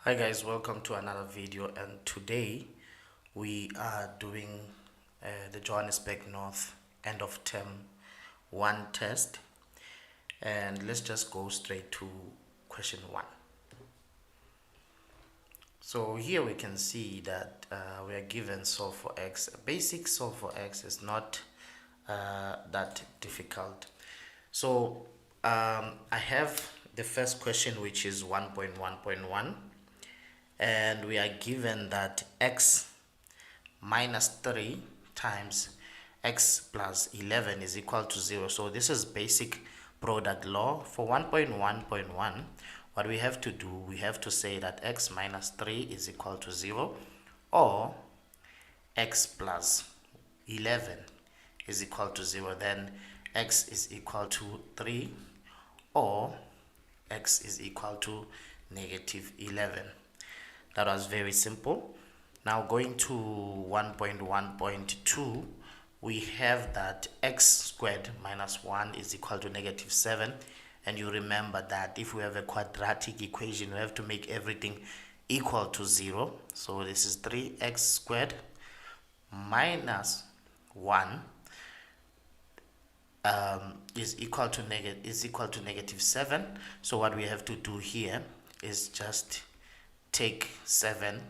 Hi guys, welcome to another video, and today we are doing the Johannesburg North end of term 1 test, and let's just go straight to question 1. So here we can see that we are given solve for x. Basic solve for x is not that difficult. So I have the first question, which is 1.1.1, and we are given that x minus 3 times x plus 11 is equal to 0. So this is basic product law. For 1.1.1, what we have to do, we have to say that x minus 3 is equal to 0, or x plus 11 is equal to 0. Then x is equal to 3, or x is equal to negative 11. That was very simple. Now going to 1.1.2, we have that x squared minus 1 is equal to negative 7. And you remember that if we have a quadratic equation, we have to make everything equal to 0. So this is 3x squared minus 1 is equal to negative 7. So what we have to do here is just take 7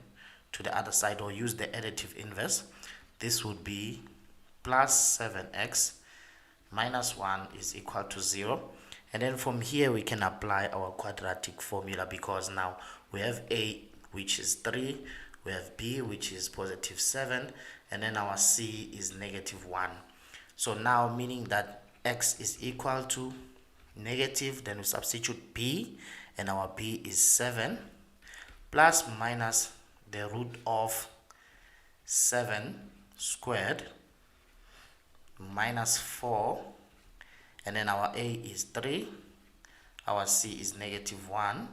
to the other side, or use the additive inverse. This would be plus 7x minus 1 is equal to 0. And then from here we can apply our quadratic formula, because now we have a, which is 3, we have b, which is positive 7, and then our c is negative 1. So now, meaning that x is equal to negative, then we substitute b, and our b is 7, plus minus the root of 7 squared minus 4, and then our a is 3, our c is negative 1,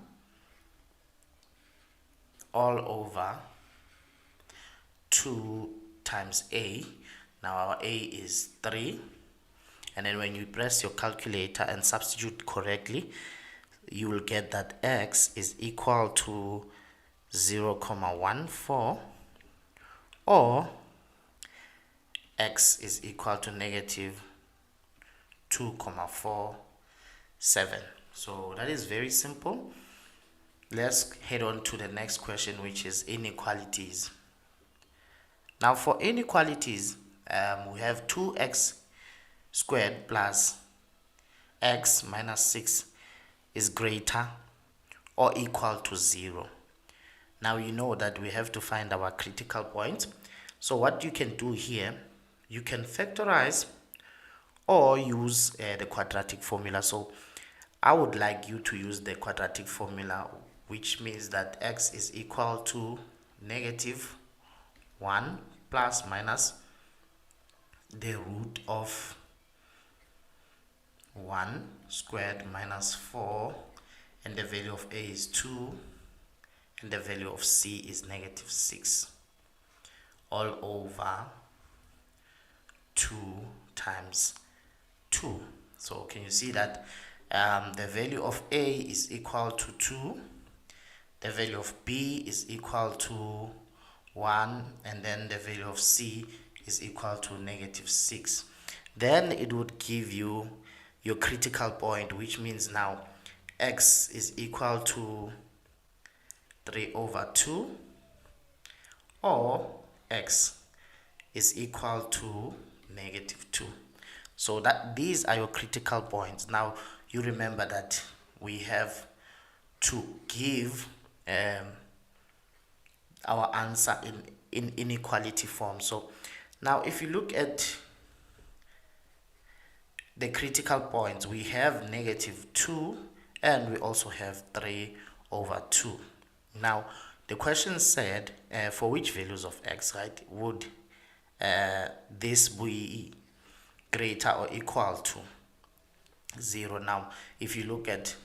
all over 2 times a. Now our a is 3, and then when you press your calculator and substitute correctly, you will get that x is equal to 0.14, or x is equal to negative 2.47. So that is very simple. Let's head on to the next question, which is inequalities. Now for inequalities, we have 2x squared plus x minus 6 is greater or equal to 0. Now you know that we have to find our critical point. So what you can do here, you can factorize or use the quadratic formula. So I would like you to use the quadratic formula, which means that x is equal to negative 1 plus minus the root of 1 squared minus 4, and the value of a is 2, and the value of c is negative 6, all over 2 times 2. So can you see that the value of a is equal to 2, the value of b is equal to 1, and then the value of c is equal to negative 6. Then it would give you your critical point, which means now x is equal to 3 over 2, or x is equal to negative 2. So that these are your critical points. Now you remember that we have to give our answer in inequality form. So now if you look at the critical points, we have negative 2, and we also have 3 over 2. Now the question said for which values of x, right, would this be greater or equal to 0. Now if you look at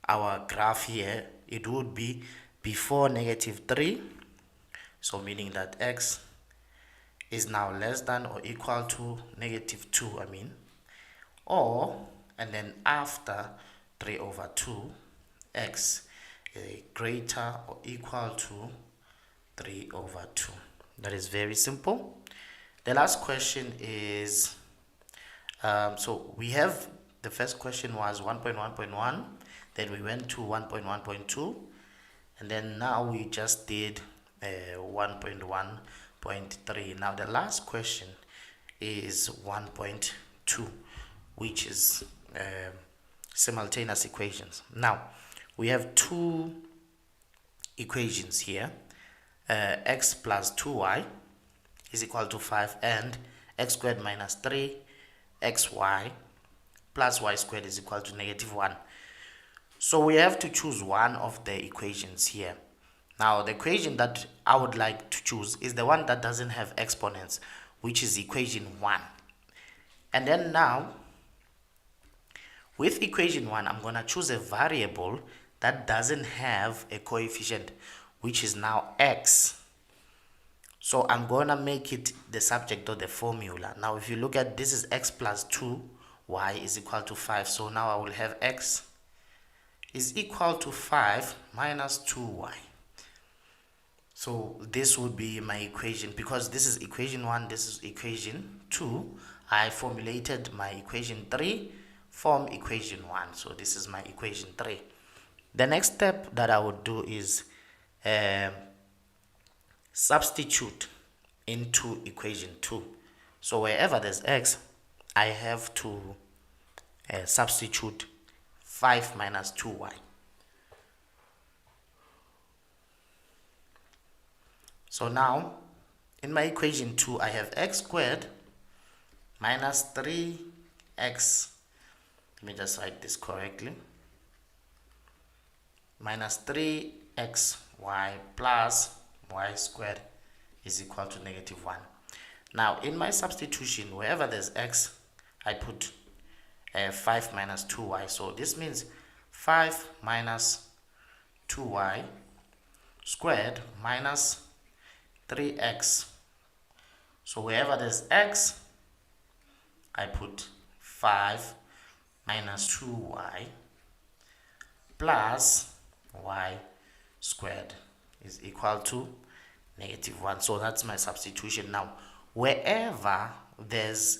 our graph here, it would be before negative 3, so meaning that x is now less than or equal to negative 2, or, and then after 3 over 2, x greater or equal to 3 over 2. That is very simple. The last question is, so we have, the first question was 1.1.1, then we went to 1.1.2, and then now we just did 1.1.3. Now the last question is 1.2, which is simultaneous equations. Now we have two equations here. X plus 2y is equal to 5, and x squared minus 3 xy plus y squared is equal to -1. So we have to choose one of the equations here. Now the equation that I would like to choose is the one that doesn't have exponents, which is equation 1. And then now with equation 1, I'm going to choose a variable that doesn't have a coefficient, which is now x. So I'm going to make it the subject of the formula. Now if you look at this, is x plus 2y is equal to 5. So now I will have x is equal to 5 minus 2y. So this would be my equation, because this is equation 1, this is equation 2. I formulated my equation 3 from equation 1. So this is my equation 3. The next step that I would do is substitute into equation 2. So wherever there's x, I have to substitute 5 minus 2y. So now in my equation 2, I have x squared minus 3x, let me just write this correctly, minus 3xy plus y squared is equal to -1. Now in my substitution, wherever there's x, I put 5 minus 2y. So this means 5 minus 2y squared minus 3x. So wherever there's x, I put 5 minus 2y plus y squared is equal to -1. So that's my substitution. Now wherever there's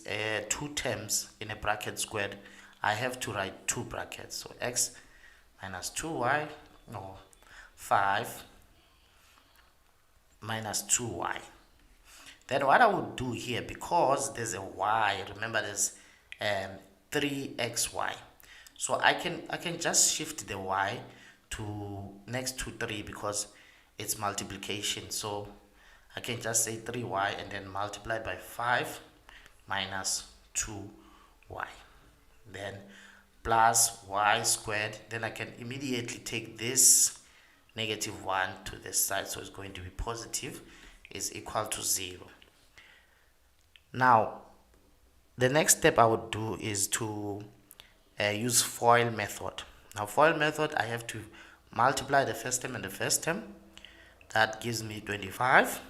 2 terms in a bracket squared, I have to write 2 brackets. So x minus 2y, or 5 minus 2y. Then what I would do here, because there's a y, remember there's 3xy, so I can just shift the y to next to 3 because it's multiplication. So I can just say 3y and then multiply by 5 minus 2y, then plus y squared. Then I can immediately take this -1 to this side, so it's going to be positive, is equal to 0. Now the next step I would do is to use FOIL method. Now FOIL method, I have to multiply the first term and the first term. That gives me 25.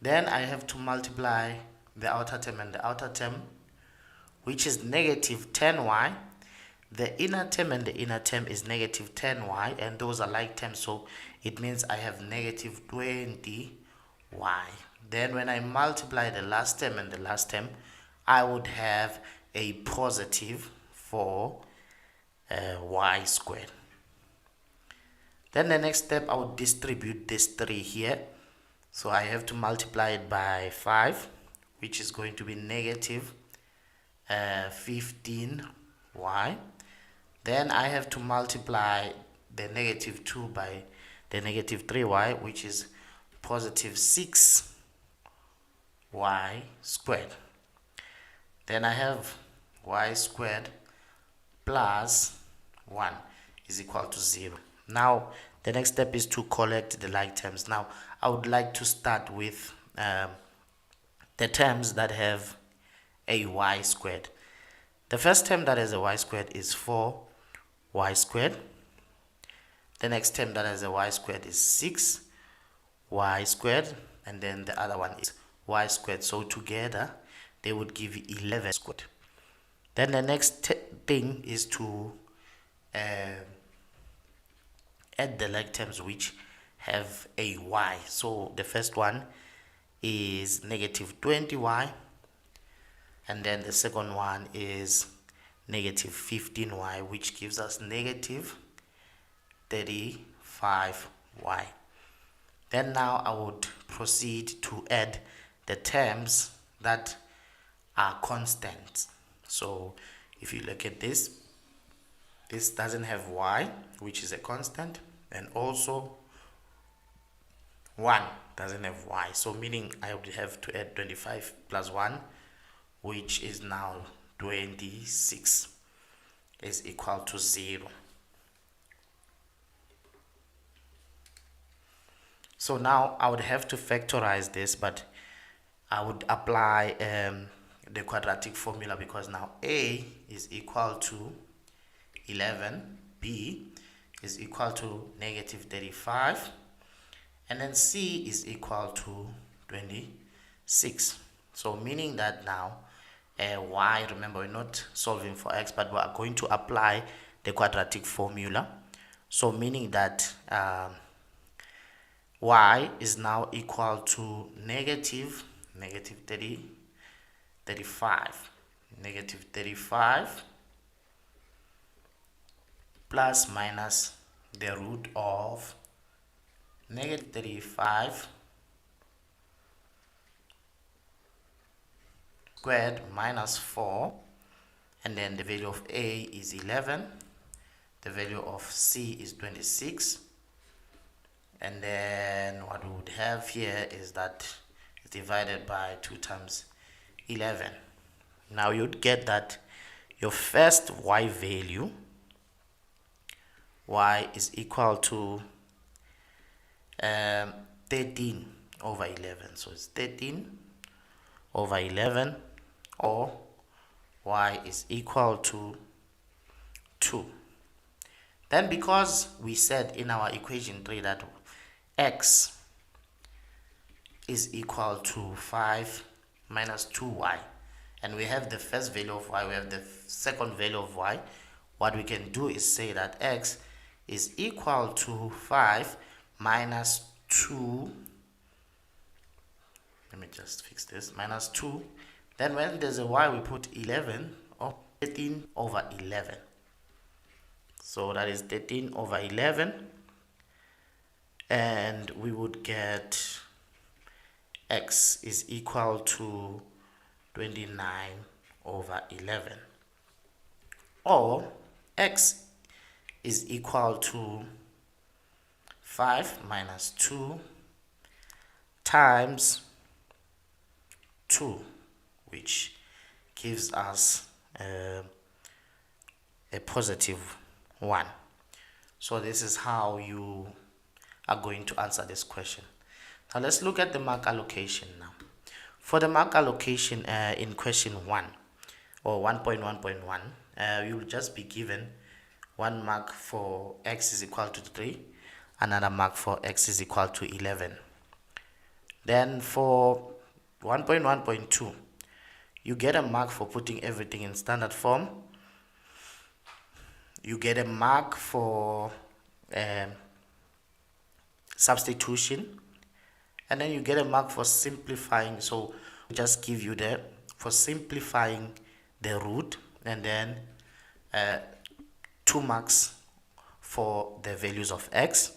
Then I have to multiply the outer term and the outer term, which is -10y. The inner term and the inner term is -10y, and those are like terms, so it means I have -20y. Then when I multiply the last term and the last term, I would have a positive for y squared. Then the next step, I would distribute this 3 here. So I have to multiply it by 5, which is going to be -15y. Then I have to multiply the -2 by the -3y, which is positive 6y squared. Then I have y squared plus 1 is equal to 0. Now the next step is to collect the like terms. Now I would like to start with the terms that have a y squared. The first term that has a y squared is 4y squared. The next term that has a y squared is 6y squared, and then the other one is y squared. So together they would give you 11 squared. Then the next thing is to add the like terms which have a y. So the first one is negative 20y, and then the second one is negative 15y, which gives us negative 35y. Then now I would proceed to add the terms that are constant. So if you look at this doesn't have y, which is a constant, and also 1 doesn't have y, so meaning I would have to add 25 plus 1, which is now 26, is equal to 0. So now I would have to factorize this, but I would apply the quadratic formula, because now a is equal to 11, b is equal to negative 35, and then c is equal to 26. So meaning that now y, remember we're not solving for x, but we are going to apply the quadratic formula. So meaning that y is now equal to negative 35 plus minus the root of negative 35 squared minus 4, and then the value of a is 11, the value of c is 26, and then what we would have here is that it's divided by 2 times 11. Now you'd get that your first y value, y is equal to 13 over 11. So it's 13 over 11, or y is equal to 2. Then because we said in our equation 3 that x is equal to 5 minus 2y, and we have the first value of y, we have the second value of y, what we can do is say that x is equal to 5 minus 2. Let me just fix this. Minus 2. Then when there's a y, we put 11, or 13 over 11. So that is 13 over 11. And we would get x is equal to 29 over 11. Or x is equal to 5 minus 2 times 2, which gives us a positive 1. So this is how you are going to answer this question. Now let's look at the mark allocation now. For the mark allocation in question 1 or 1.1.1, you will just be given 1 mark for x is equal to 3, another mark for x is equal to 11. Then for 1.1.2, you get a mark for putting everything in standard form. You get a mark for substitution, and then you get a mark for simplifying. So just give you the for simplifying the root, and then 2 marks for the values of x.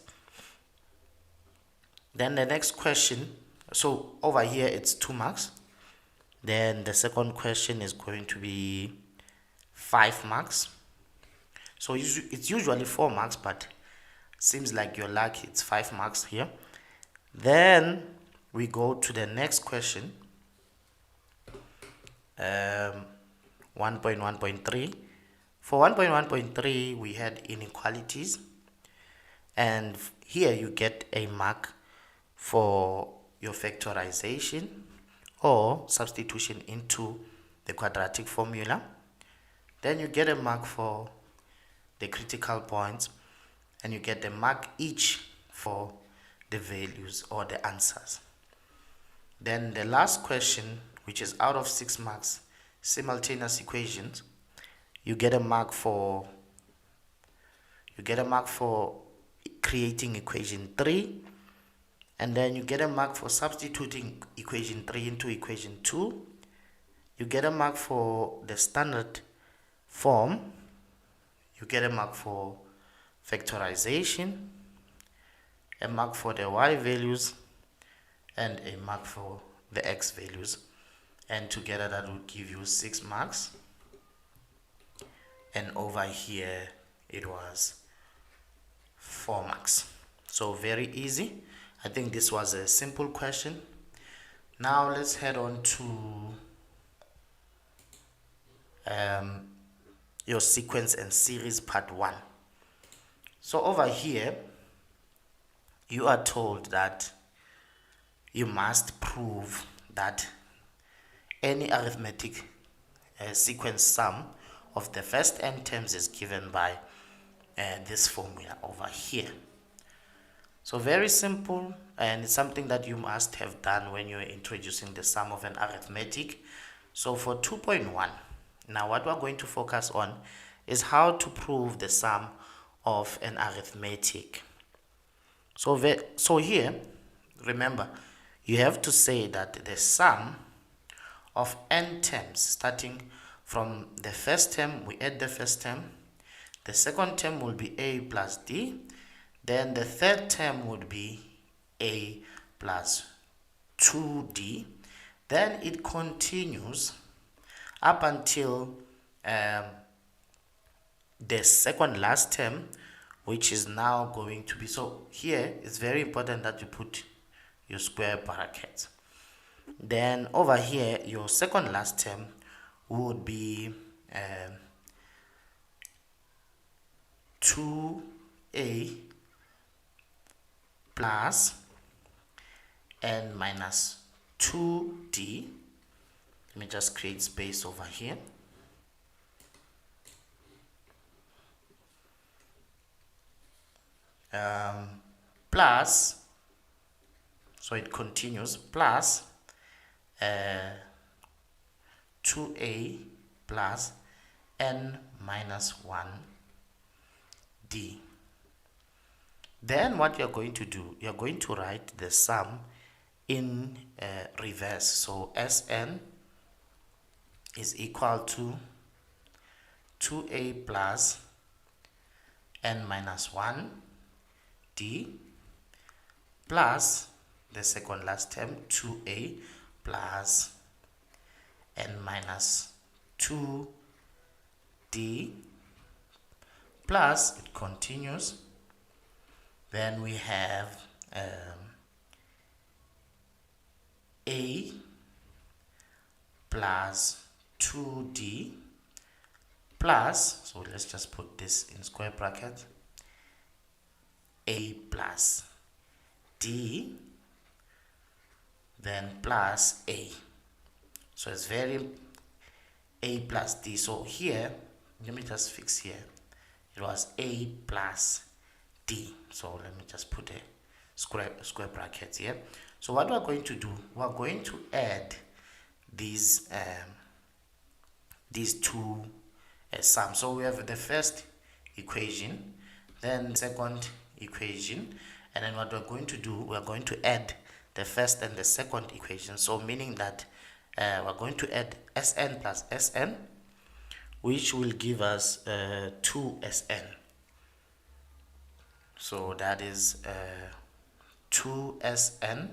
Then the next question, so over here it's 2 marks. Then the second question is going to be 5 marks. So it's usually 4 marks, but seems like you're lucky, it's 5 marks here. Then we go to the next question, 1.1.3. For 1.1.3, we had inequalities, and here you get a mark for your factorization or substitution into the quadratic formula. Then you get a mark for the critical points, and you get a mark each for the values or the answers. Then the last question, which is out of 6 marks, simultaneous equations, you get a mark for creating equation 3, and then you get a mark for substituting equation 3 into equation 2. You get a mark for the standard form. You get a mark for factorization, a mark for the y values, and a mark for the x values, and together that would give you 6 marks. And over here it was 4 marks. So very easy. I think this was a simple question. Now let's head on to your sequence and series part 1. So over here you are told that you must prove that any arithmetic sequence sum of the first n terms is given by this formula over here. So very simple, and it's something that you must have done when you're introducing the sum of an arithmetic. So for 2.1, now what we're going to focus on is how to prove the sum of an arithmetic. So here, remember, you have to say that the sum of n terms, starting from the first term, we add the first term, the second term will be a plus d, then the third term would be a plus 2d, then it continues up until the second last term, which is now going to be, so here it's very important that you put your square brackets. Then over here your second last term would be 2a plus n minus 2d. Let me just create space over here. Plus, so it continues, plus 2a plus n minus 1d. Then what you're going to do, you're going to write the sum in reverse. So Sn is equal to 2a plus n minus 1d plus the second last term 2a plus n minus 2d plus, it continues, then we have a plus 2d plus, so let's just put this in square bracket, a plus d, then plus a. So it's very a plus d. So here, let me just fix here. It was a plus d. So let me just put a square brackets here. So what we're going to do, we're going to add these two sums. So we have the first equation, then second equation, and then what we're going to do, we're going to add the first and the second equation. So meaning that we're going to add Sn plus Sn, which will give us 2Sn. So that is 2Sn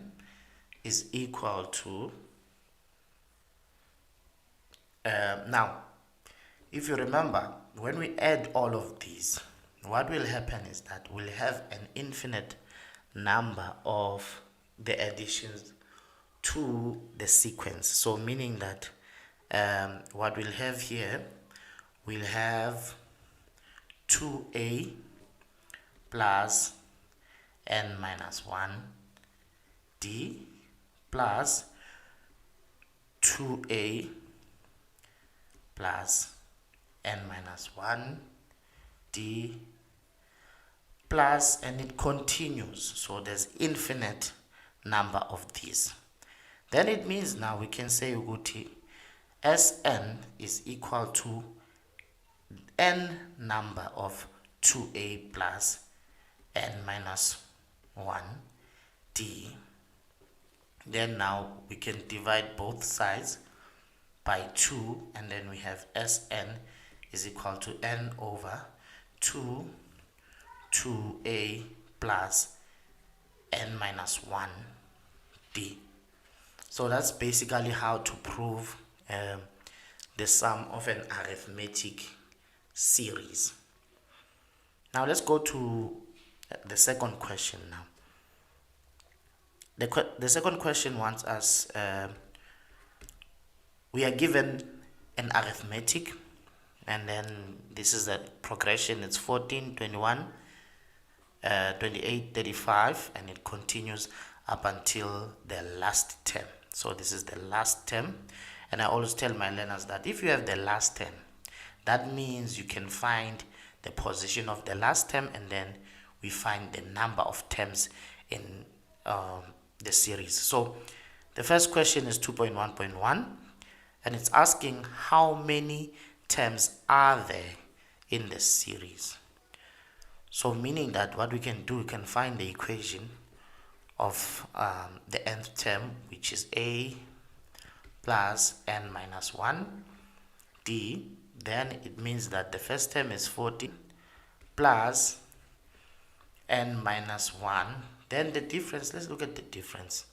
is equal to, now if you remember, when we add all of these, what will happen is that we'll have an infinite number of the additions to the sequence. So meaning that what we'll have here, we'll have 2a plus n minus 1d plus 2a plus n minus 1d plus, and it continues. So there's infinite number of these. Then it means now we can say ukuthi Sn is equal to n number of 2a plus n minus 1 d. Then now we can divide both sides by 2, and then we have Sn is equal to n over 2 2a plus n minus 1 d. So that's basically how to prove the sum of an arithmetic series. Now let's go to the second question now. The second question wants us, we are given an arithmetic, and then this is the progression. It's 14, 21, 28, 35, and it continues up until the last term. So this is the last term, and I always tell my learners that if you have the last term, that means you can find the position of the last term, and then we find the number of terms in the series. So the first question is 2.1.1, and it's asking how many terms are there in the series. So meaning that what we can do, we can find the equation of the nth term, which is a plus n minus 1 d. Then it means that the first term is 14 plus n minus 1. Then the difference, let's look at the difference.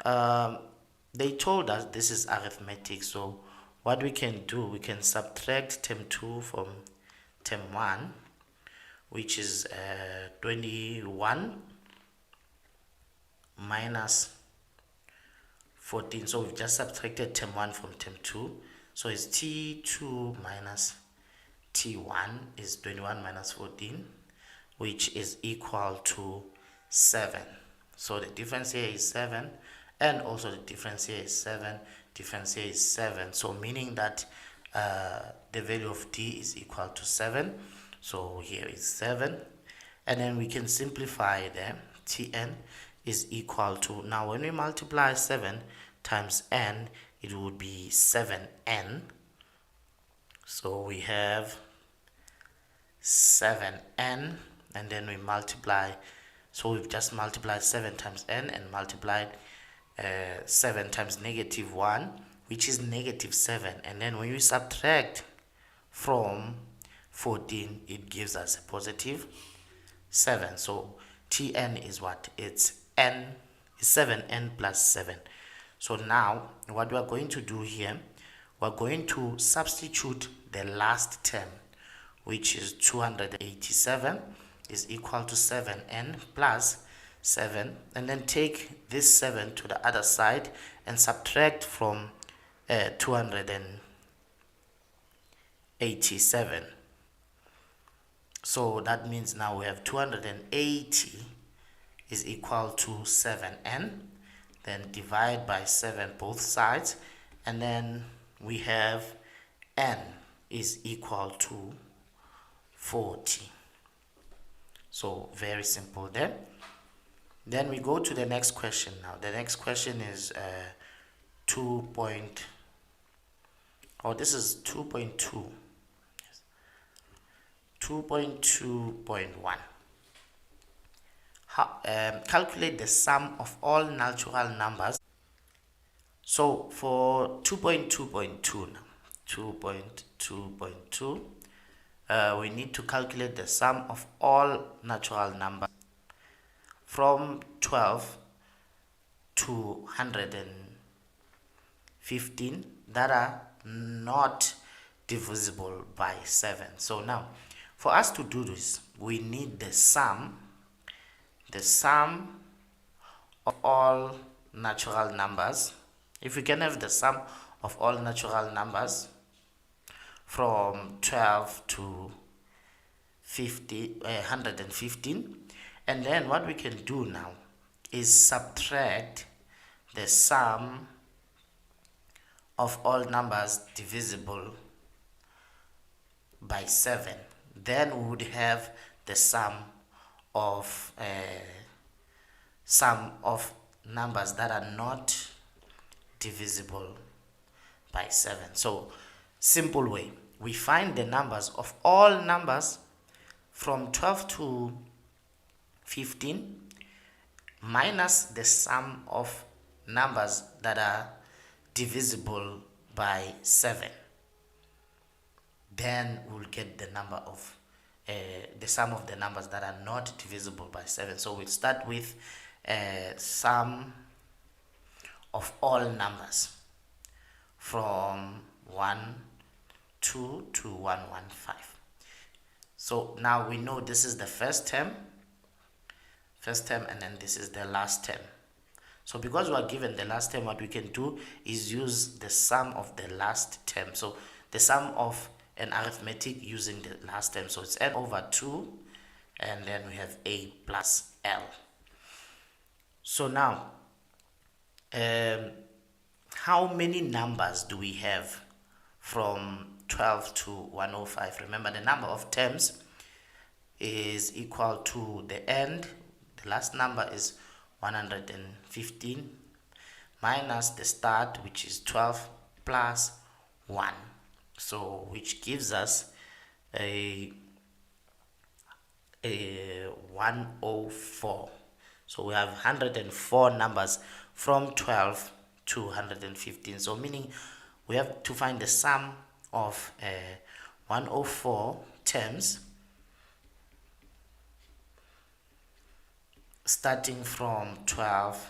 They told us this is arithmetic, so what we can do, we can subtract term 2 from term 1, which is 21 minus 14. So we've just subtracted term 1 from term 2. So it's t2 minus t1 is 21 minus 14, which is equal to 7. So the difference here is 7, and also the difference here is 7, difference here is 7. So meaning that the value of d is equal to 7. So here is 7, and then we can simplify them. Tn is equal to, now when we multiply 7 times n, it would be 7n. So we have 7n, and then we multiply. So we've just multiplied 7 times n and multiplied 7 times negative 1, which is negative 7. And then when we subtract from 14, it gives us a positive 7. So Tn is what? It's n, is 7n plus 7. So now what we are going to do here, we're going to substitute the last term, which is 287 is equal to 7n plus 7, and then take this 7 to the other side and subtract from 287. So that means now we have 280 is equal to 7n, then divide by 7 both sides, and then we have n is equal to 40. So very simple there. Then we go to the next question now. The next question is 2.2.1. Calculate the sum of all natural numbers. So for 2.2.2 now, 2.2.2, we need to calculate the sum of all natural numbers from 12 to 115 that are not divisible by 7. So now, for us to do this, we need the sum of all natural numbers. If we can have the sum of all natural numbers from 12 to 115, and then what we can do now is subtract the sum of all numbers divisible by 7. Then we would have the sum of numbers that are not divisible by 7. So simple way, we find the numbers of all numbers from 12 to 15 minus the sum of numbers that are divisible by 7. Then we'll get the number of the sum of the numbers that are not divisible by 7. So we'll start with sum of all numbers from 1, 2 to 115. So now we know this is the first term, and then this is the last term. So because we are given the last term, what we can do is use the sum of the last term. So the sum of an arithmetic using the last term. So it's n over 2, and then we have a plus l. So now, how many numbers do we have from 12 to 105? Remember, the number of terms is equal to the end. The last number is 115 minus the start, which is 12, plus 1. So which gives us a 104. So we have 104 numbers from 12 to 115. So meaning we have to find the sum of 104 terms starting from 12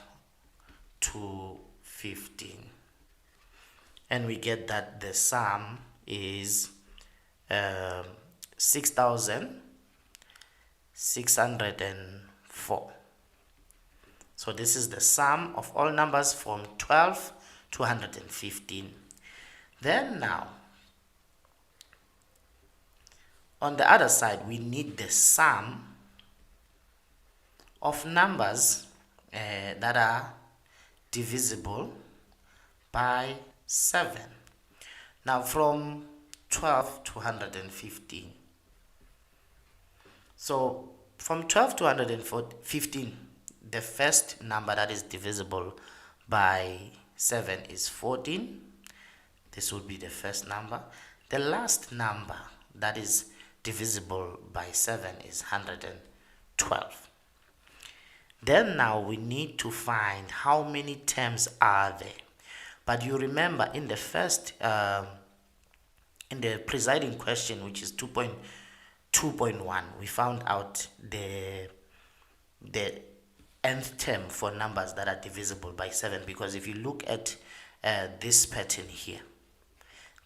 to 15. And we get that the sum is 6,604. So this is the sum of all numbers from 12 to 115. Then now, on the other side, we need the sum of numbers that are divisible by 7. Now from 12 to 115. So from 12 to 115, the first number that is divisible by 7 is 14. This would be the first number. The last number that is divisible by 7 is 112. Then now we need to find how many terms are there. But you remember in the first, in the presiding question, which is 2.1, we found out the nth term for numbers that are divisible by 7. Because if you look at this pattern here,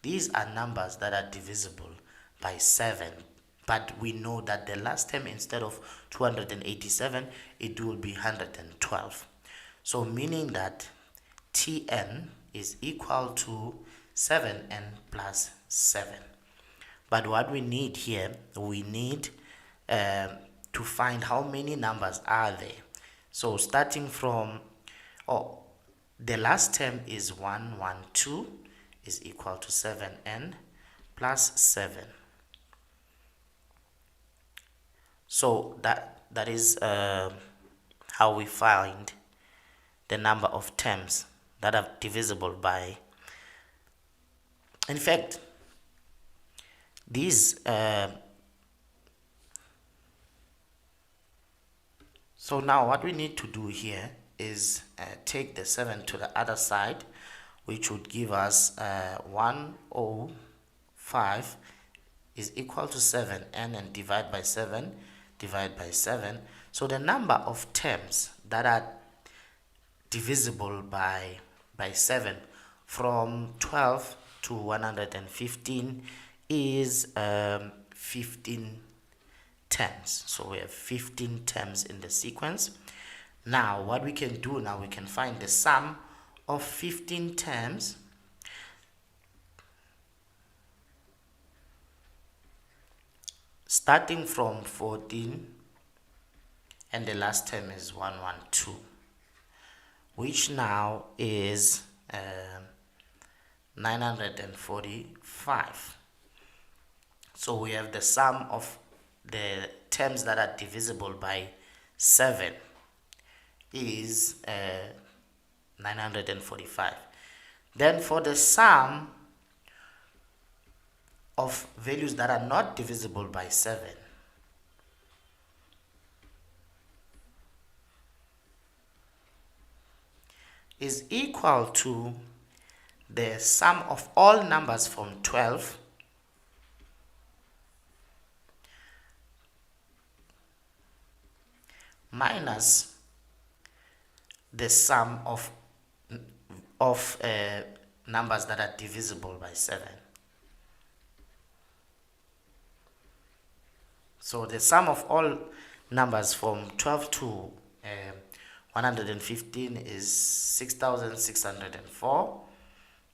these are numbers that are divisible by 7. But we know that the last term, instead of 287, it will be 112. So meaning that Tn is equal to 7n plus 7. But what we need here, we need to find how many numbers are there. So starting from, the last term is 112 is equal to 7n plus 7. So that is how we find the number of terms that are divisible by. In fact, these so now what we need to do here is take the 7 to the other side, which would give us 105 is equal to 7n, and divide by 7. So the number of terms that are divisible by 7 from 12 to 115 is 15 terms. So we have 15 terms in the sequence. Now what we can do now, we can find the sum of 15 terms starting from 14, and the last term is 112, which now is 945. So we have the sum of the terms that are divisible by 7 is 945. Then for the sum of values that are not divisible by 7, is equal to the sum of all numbers from 12 minus the sum of numbers that are divisible by 7. So the sum of all numbers from 12 to 115 is 6,604.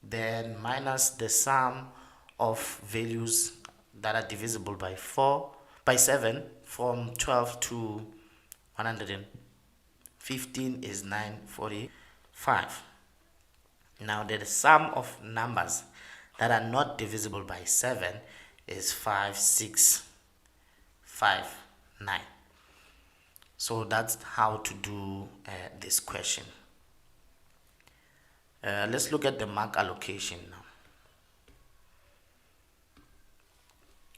Then minus the sum of values that are divisible by 7 from 12 to 115 is 945. Now the sum of numbers that are not divisible by 7 is 5659. So that's how to do this question. Let's look at the mark allocation now.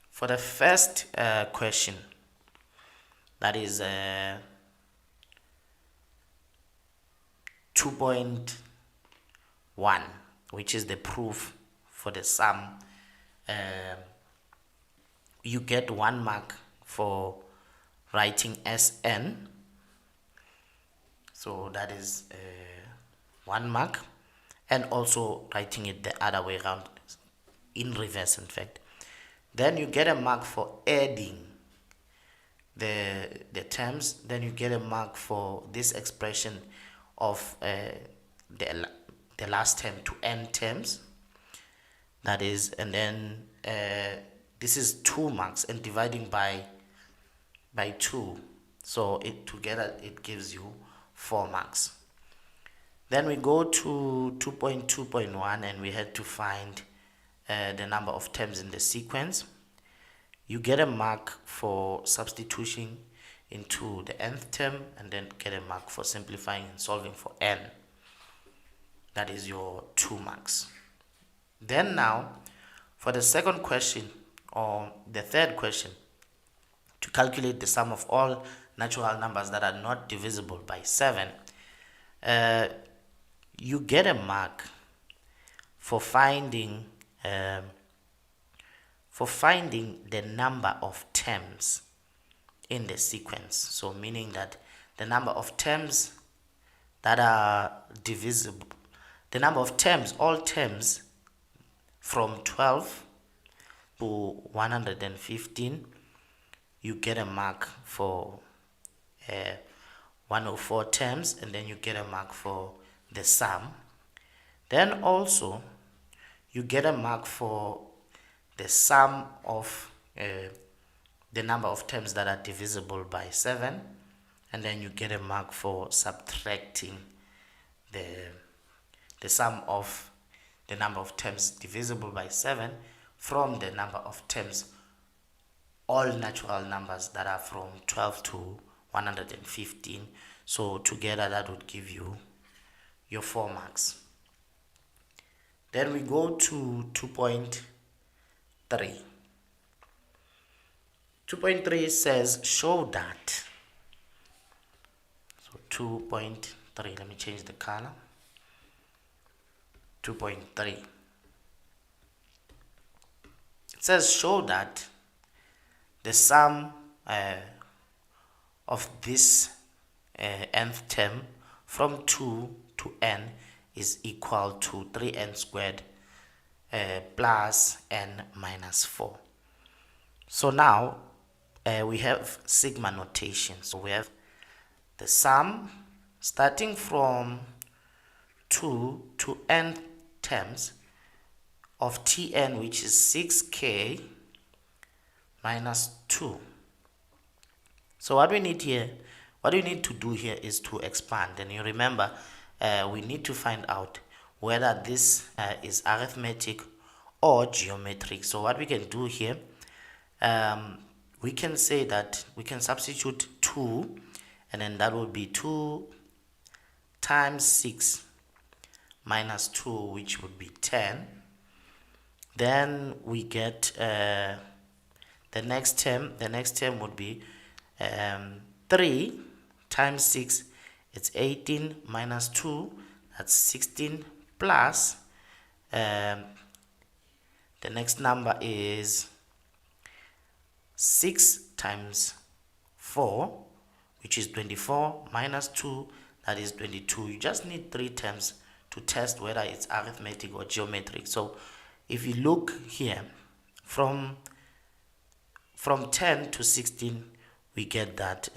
For the first question, that is 2.1, which is the proof for the sum, you get 1 mark for writing SN. So that is 1 mark, and also writing it the other way around, in reverse in fact. Then you get a mark for adding the terms. Then you get a mark for this expression of the last term to n terms, that is, and then this is 2 marks, and dividing by 2, so it together it gives you 4 marks. Then we go to 2.2.1 and we had to find the number of terms in the sequence. You get a mark for substitution into the nth term, and then get a mark for simplifying and solving for n. That is your 2 marks. Then now for the second question, or the third question, to calculate the sum of all natural numbers that are not divisible by 7, you get a mark for finding the number of terms in the sequence. So meaning that the number of terms that are divisible, the number of terms, all terms from 12 to 115, you get a mark for 104 terms, and then you get a mark for the sum. Then also you get a mark for the sum of the number of terms that are divisible by 7, and then you get a mark for subtracting the sum of the number of terms divisible by 7 from the number of terms, all natural numbers that are from 12 to 115. So together that would give you your 4 marks. Then we go to 2.3. 2.3 says show that. So 2.3, let me change the color. 2.3. It says show that the sum of this nth term from 2 to n is equal to 3n squared plus n minus 4. So now we have sigma notation. So we have the sum starting from 2 to n terms of Tn, which is 6k minus 2. So what we need to do here is to expand, and you remember we need to find out whether this is arithmetic or geometric. So what we can do here, we can say that we can substitute 2, and then that will be 2 times 6 minus 2, which would be 10. Then we get the next term would be 3 times 6, it's 18 minus 2, That's 16 plus the next number is 6 times 4, which is 24, minus 2, that is 22. You just need 3 terms to test whether it's arithmetic or geometric. So if you look here, from 10 to 16, we get that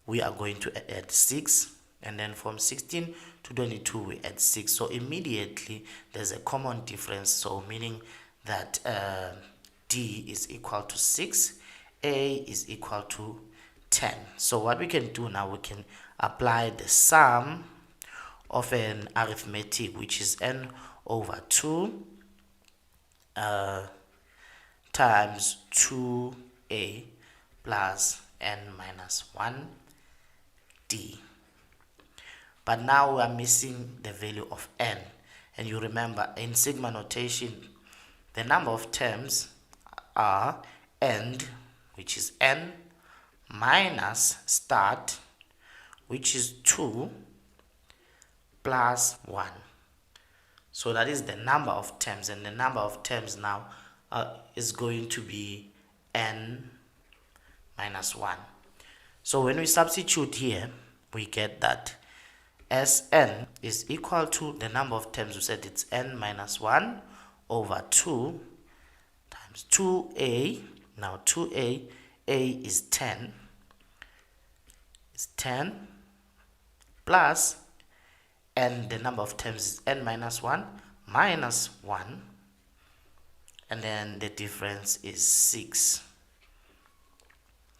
we are going to add 6, and then from 16 to 22 we add 6. So immediately there's a common difference, so meaning that D is equal to 6, A is equal to 10. So what we can do now, we can apply the sum of an arithmetic, which is n over 2 times 2a plus n minus 1 d. But now we are missing the value of n, and you remember in sigma notation the number of terms are end, which is n, minus start, which is 2, plus 1. So that is the number of terms, and the number of terms now is going to be n minus 1. So when we substitute here, we get that Sn is equal to the number of terms. We said it's n minus 1 over 2 times 2a. Now 2a, a is 10, plus, and the number of terms is n minus 1 minus 1, and then the difference is 6.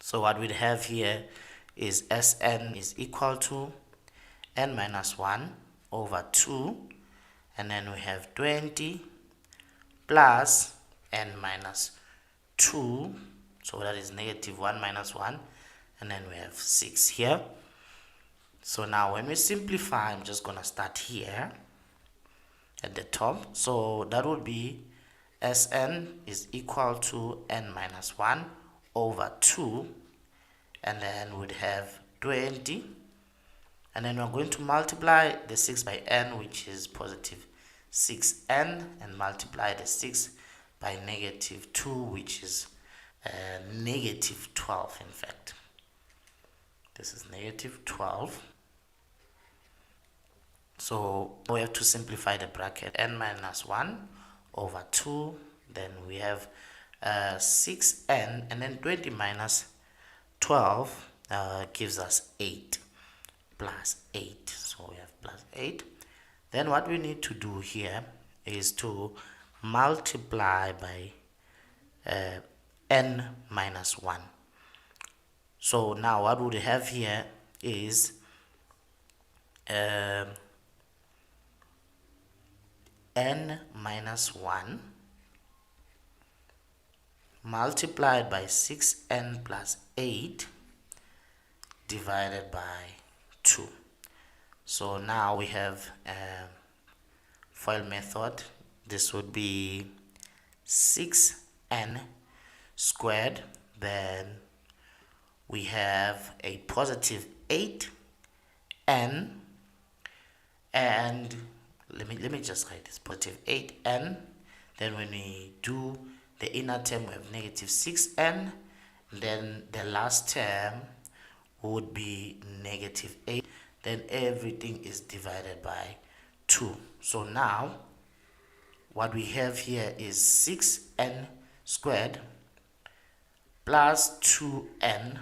So what we have here is Sn is equal to n minus 1 over 2, and then we have 20 plus n minus 2, so that is negative 1 minus 1, and then we have 6 here. So now when we simplify, I'm just going to start here at the top. So that would be Sn is equal to n minus 1 over 2, and then we'd have 20, and then we're going to multiply the 6 by n, which is positive 6n, and multiply the 6 by negative 2, which is negative 12. In fact, this is negative 12. So we have to simplify the bracket. N minus 1 over 2, then we have 6n, and then 20 minus 12 gives us 8 plus 8. So we have plus 8. Then what we need to do here is to multiply by n minus 1. So now what we have here is n minus 1 multiplied by 6n plus 8 divided by 2. So now we have FOIL method. This would be 6n squared, then we have a positive 8n, and let me just write this, positive 8n. Then when we do the inner term, we have negative 6n, then the last term would be negative 8, then everything is divided by 2. So now what we have here is 6n squared plus 2n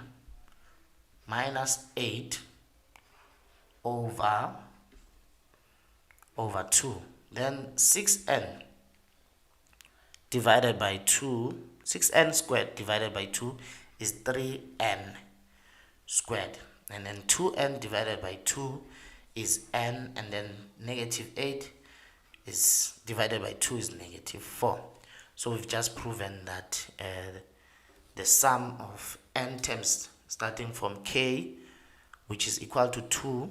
minus 8 over 2. Then 6n divided by 2, 6n squared divided by 2 is 3n squared. And then 2n divided by 2 is n, and then negative 8 is divided by 2 is negative 4. So we've just proven that the sum of n terms starting from k, which is equal to 2,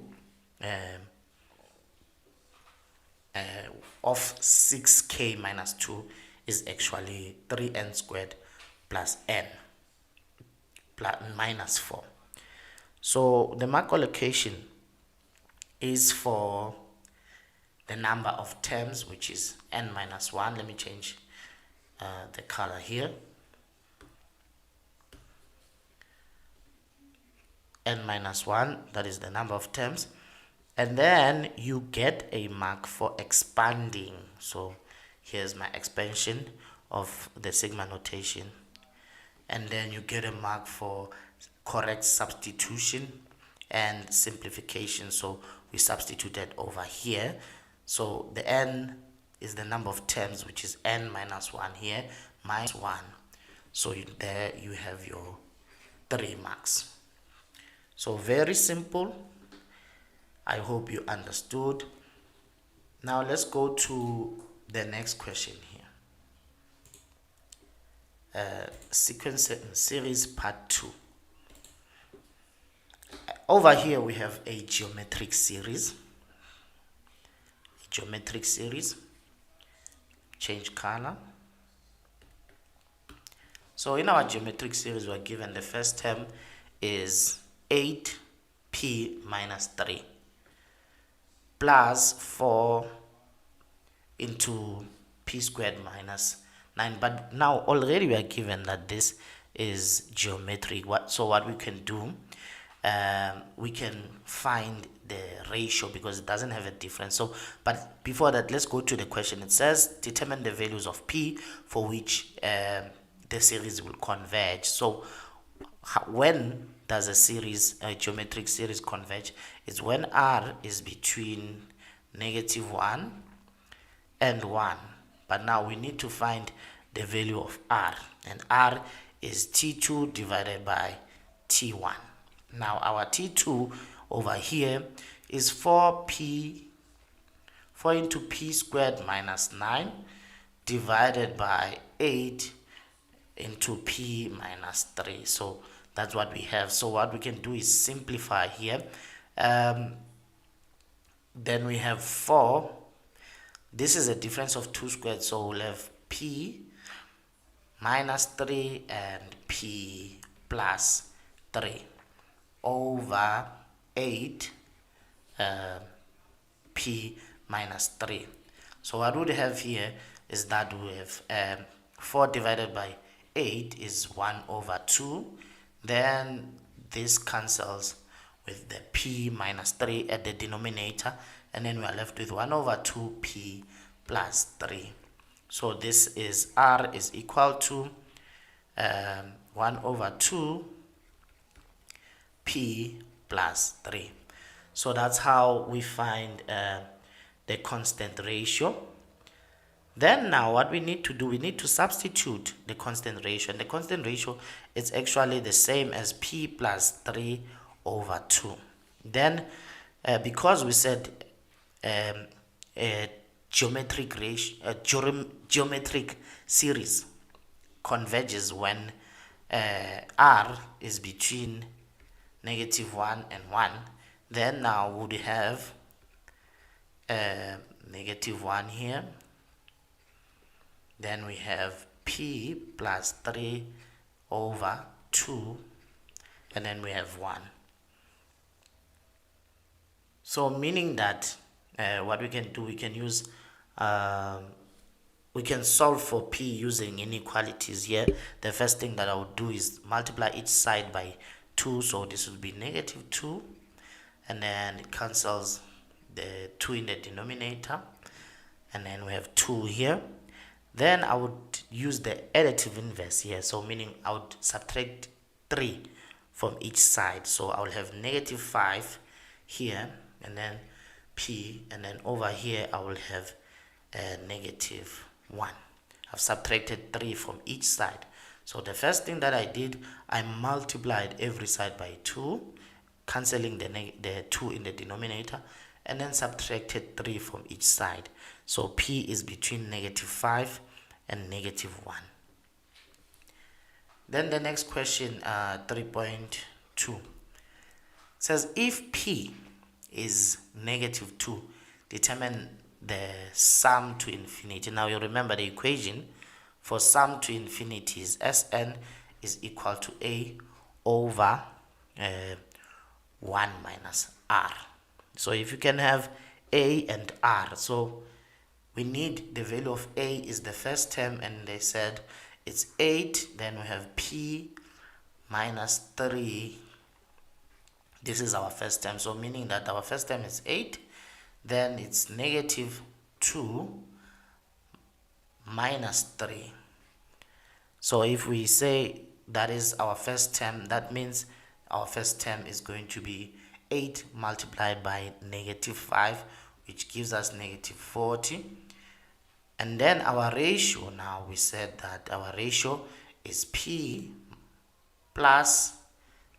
of 6k minus 2 is actually 3n squared plus n plus minus 4. So the mark allocation is for the number of terms, which is n minus 1. Let me change the color here. N minus 1, that is the number of terms. And then you get a mark for expanding. So here's my expansion of the sigma notation. And then you get a mark for correct substitution and simplification. So we substituted over here. So the n is the number of terms, which is n minus 1 here, minus 1. So there you have your 3 marks. So very simple. I hope you understood. Now let's go to the next question here. Sequence and series part 2. Over here we have a geometric series. Change color. So in our geometric series we're given the first term is 8p minus 3 plus 4 into p squared minus 9. But now already we are given that this is geometric. So what we can do, we can find the ratio because it doesn't have a difference. So but before that, let's go to the question. It says determine the values of p for which the series will converge. So when does a geometric series converge? It's when r is between -1 and 1. But now we need to find the value of r, and r is t2 divided by t1. Now our t2 over here is 4 into p squared minus 9 divided by 8 into p minus 3. So that's what we have. So what we can do is simplify here. Then we have 4. This is a difference of 2 squared, so we'll have p minus 3 and p plus 3 over 8 p minus 3. So what we have here is that we have 4 divided by 8 is 1 over 2. Then this cancels with the p minus 3 at the denominator, and then we are left with 1 over 2p plus 3. So this is r is equal to 1 over 2 p plus 3. So that's how we find the constant ratio. Then now what we need to do, we need to substitute the constant ratio, and the constant ratio is actually the same as p plus 3 over 2. Then because we said a geometric series converges when r is between -1 and 1, then now we would have -1 here. Then we have p plus 3 over 2, and then we have 1. So meaning that what we can do, we can use we can solve for p using inequalities here. The first thing that I would do is multiply each side by 2, so this will be -2, and then it cancels the 2 in the denominator, and then we have 2 here. Then I would use the additive inverse here, so meaning I would subtract 3 from each side. So I will have -5 here, and then p, and then over here I will have -1. I've subtracted 3 from each side. So the first thing that I did, I multiplied every side by 2, cancelling the 2 in the denominator, and then subtracted 3 from each side. So p is between -5 and -1. Then the next question, 3.2, says if p is -2, determine the sum to infinity. Now you remember the equation for sum to infinity is Sn is equal to a over 1 minus r. So if you can have a and r. So we need the value of a is the first term, and they said it's 8. Then we have p minus 3. This is our first term, so meaning that our first term is 8, then it's negative 2 minus 3. So if we say that is our first term, that means our first term is going to be 8 multiplied by negative 5, which gives us negative 40. And then our ratio, now we said that our ratio is p plus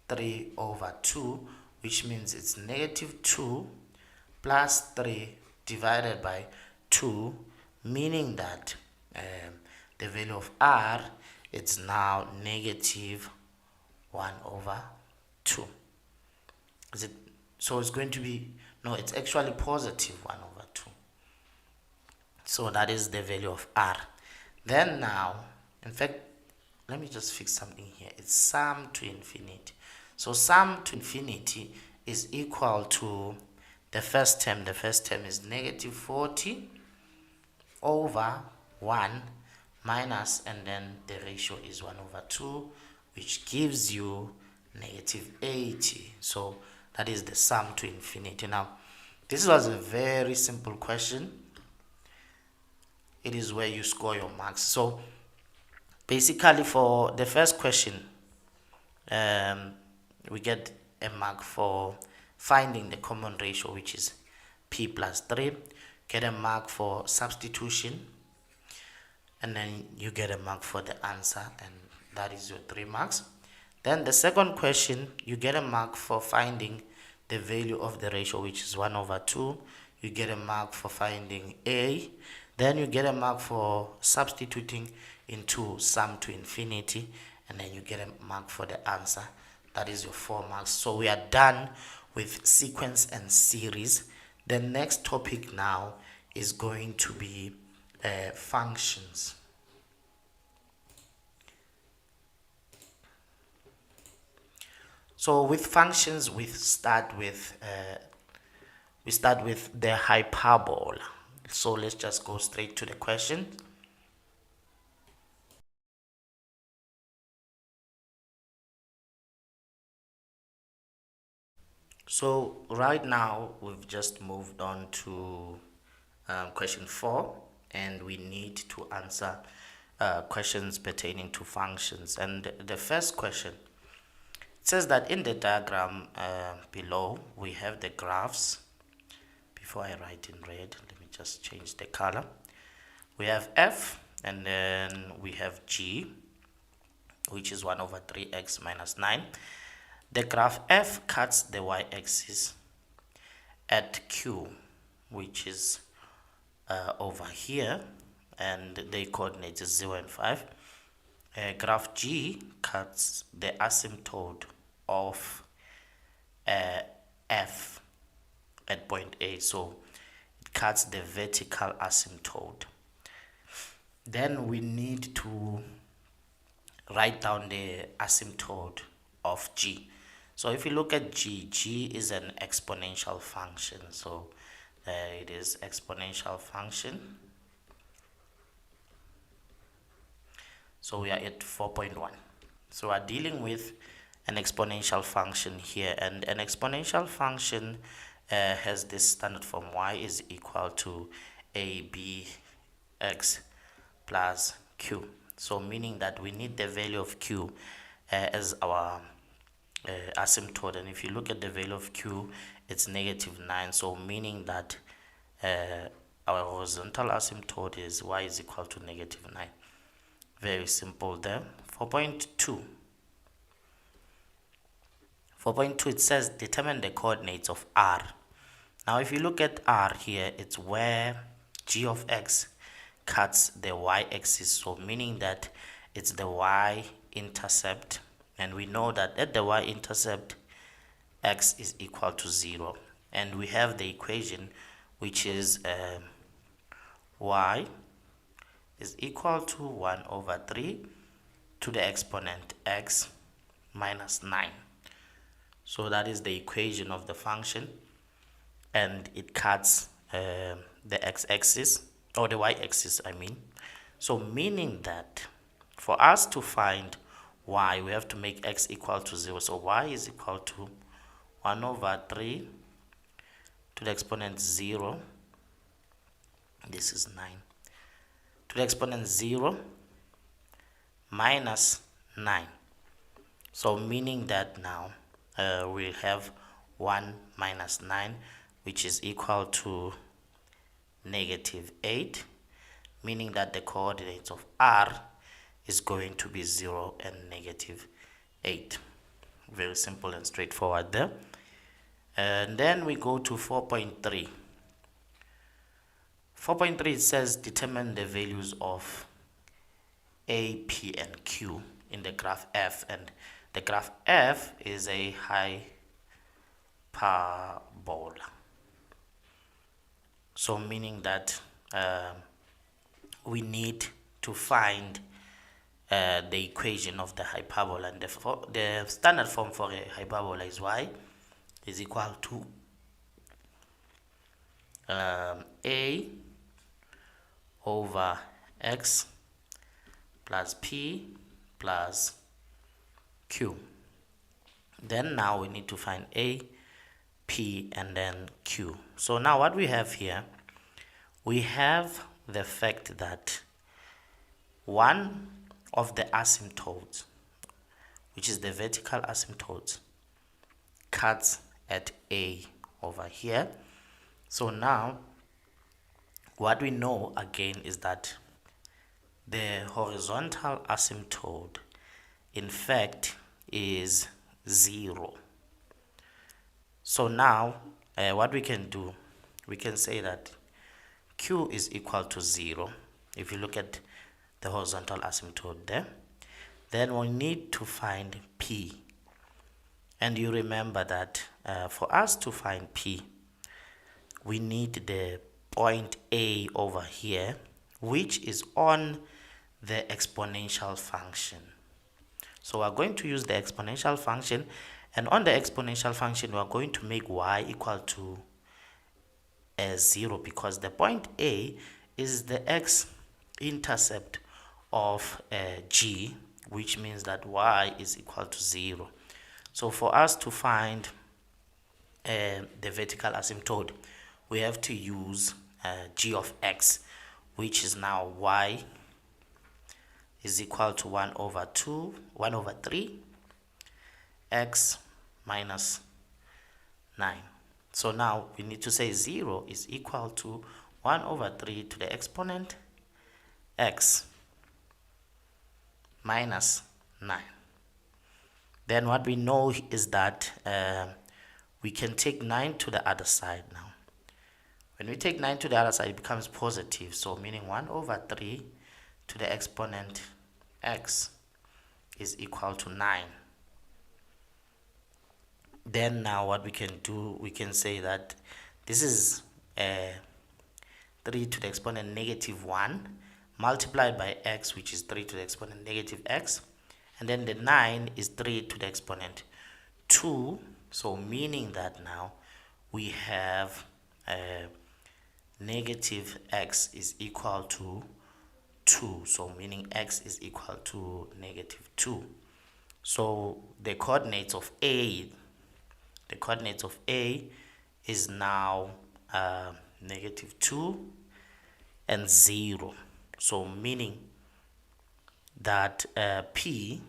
3 over 2, which means it's negative 2 plus 3 divided by 2, meaning that the value of r is now negative 1 over 2. Is it? So it's going to be, no, it's actually positive 1 over 2. So that is the value of r. Then now, in fact, let me just fix something here. It's sum to infinity. So sum to infinity is equal to the first term. The first term is negative 40 over 1 minus, and then the ratio is 1 over 2, which gives you negative 80. So that is the sum to infinity. Now, this was a very simple question. It is where you score your marks. So basically for the first question, we get a mark for finding the common ratio, which is p plus 3. Get a mark for substitution, and then you get a mark for the answer, and that is your 3 marks. Then the second question, you get a mark for finding the value of the ratio, which is 1 over 2. You get a mark for finding a. Then you get a mark for substituting into sum to infinity, and then you get a mark for the answer. That is your 4 marks. So we are done with sequence and series. The next topic now is going to be functions. So with functions, we start with the hyperbola. So let's just go straight to the question. So right now we've just moved on to question 4, and we need to answer questions pertaining to functions. And the first question, it says that in the diagram below we have the graphs. Before I write in red, let me just change the color. We have f, and then we have g, which is 1 over 3x minus 9. The graph f cuts the y-axis at q, which is over here, and the coordinates is 0 and 5. Graph g cuts the asymptote of f at point A, so it cuts the vertical asymptote. Then we need to write down the asymptote of g. So if you look at g is an exponential function, so it is exponential function. So we are at 4.1. So we're dealing with an exponential function here, and an exponential function has this standard form: y is equal to abx plus q. So meaning that we need the value of q as our asymptote, and if you look at the value of q, it's negative 9. So meaning that our horizontal asymptote is y is equal to negative 9. Very simple there. 4.2. 4.2, it says determine the coordinates of r. Now if you look at r here, it's where g of x cuts the y-axis, so meaning that it's the y-intercept, and we know that at the y-intercept x is equal to 0, and we have the equation which is y is equal to 1 over 3 to the exponent x minus 9. So that is the equation of the function, and it cuts the x-axis, or the y-axis I mean. So meaning that for us to find y, we have to make x equal to 0. So y is equal to 1 over 3 to the exponent 0. This is 9 to the exponent 0 minus 9. So meaning that now we'll have 1 minus 9, which is equal to negative 8, meaning that the coordinates of r is going to be 0 and negative 8. Very simple and straightforward there. And then we go to 4.3. 4.3, it says determine the values of A, P, and Q in the graph F. And the graph F is a hyperbola. So meaning that we need to find the equation of the hyperbola. And the standard form for a hyperbola is y is equal to A over x plus p plus q. Then now we need to find A, P, and then Q. So now what we have here, we have the fact that one of the asymptotes, which is the vertical asymptote, cuts at A over here. So now what we know again is that the horizontal asymptote in fact is 0. So now what we can do, we can say that Q is equal to 0 if you look at the horizontal asymptote there. Then we need to find P, and you remember that for us to find P, we need the point A over here, which is on the exponential function. So we're going to use the exponential function, and on the exponential function we are going to make y equal to 0, because the point A is the x-intercept of G, which means that y is equal to 0. So for us to find the vertical asymptote, we have to use g of x, which is now y is equal to 1 over 3 x minus 9. So now we need to say 0 is equal to 1 over 3 to the exponent x minus 9. Then what we know is that we can take 9 to the other side now. When we take 9 to the other side, it becomes positive. So meaning 1 over 3 to the exponent x is equal to 9. Then now what we can do, we can say that this is 3 to the exponent negative 1 multiplied by x, which is 3 to the exponent negative x. And then the 9 is 3 to the exponent 2. So meaning that now we have negative x is equal to 2. So meaning x is equal to negative 2. So the coordinates of A, is now negative 2 and 0. So meaning that P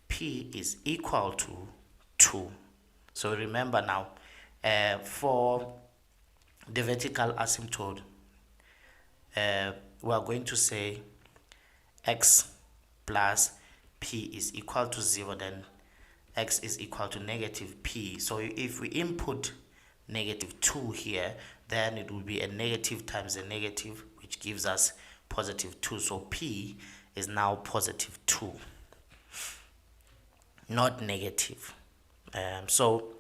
is equal to 2. So remember now, for the vertical asymptote, we are going to say x plus p is equal to 0, then x is equal to negative p. So if we input negative 2 here, then it will be a negative times a negative, which gives us positive 2. So p is now positive 2, not negative. So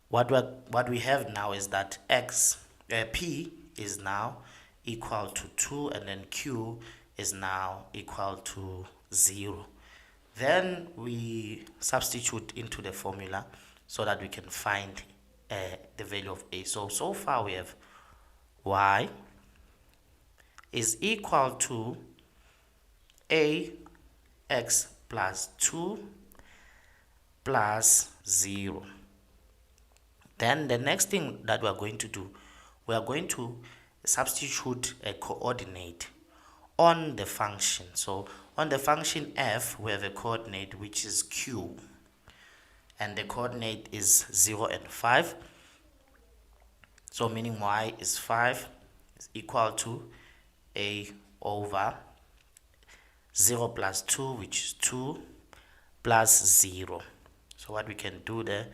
what we have now is that p is now equal to 2, and then q is now equal to 0. Then we substitute into the formula so that we can find the value of a. So far we have y is equal to ax plus 2 plus 0. Then the next thing that we are going to do, we are going to substitute a coordinate on the function. So on the function f, we have a coordinate which is q, and the coordinate is 0 and 5. So meaning y is 5 is equal to a over 0 plus 2, which is 2, plus 0. So what we can do there,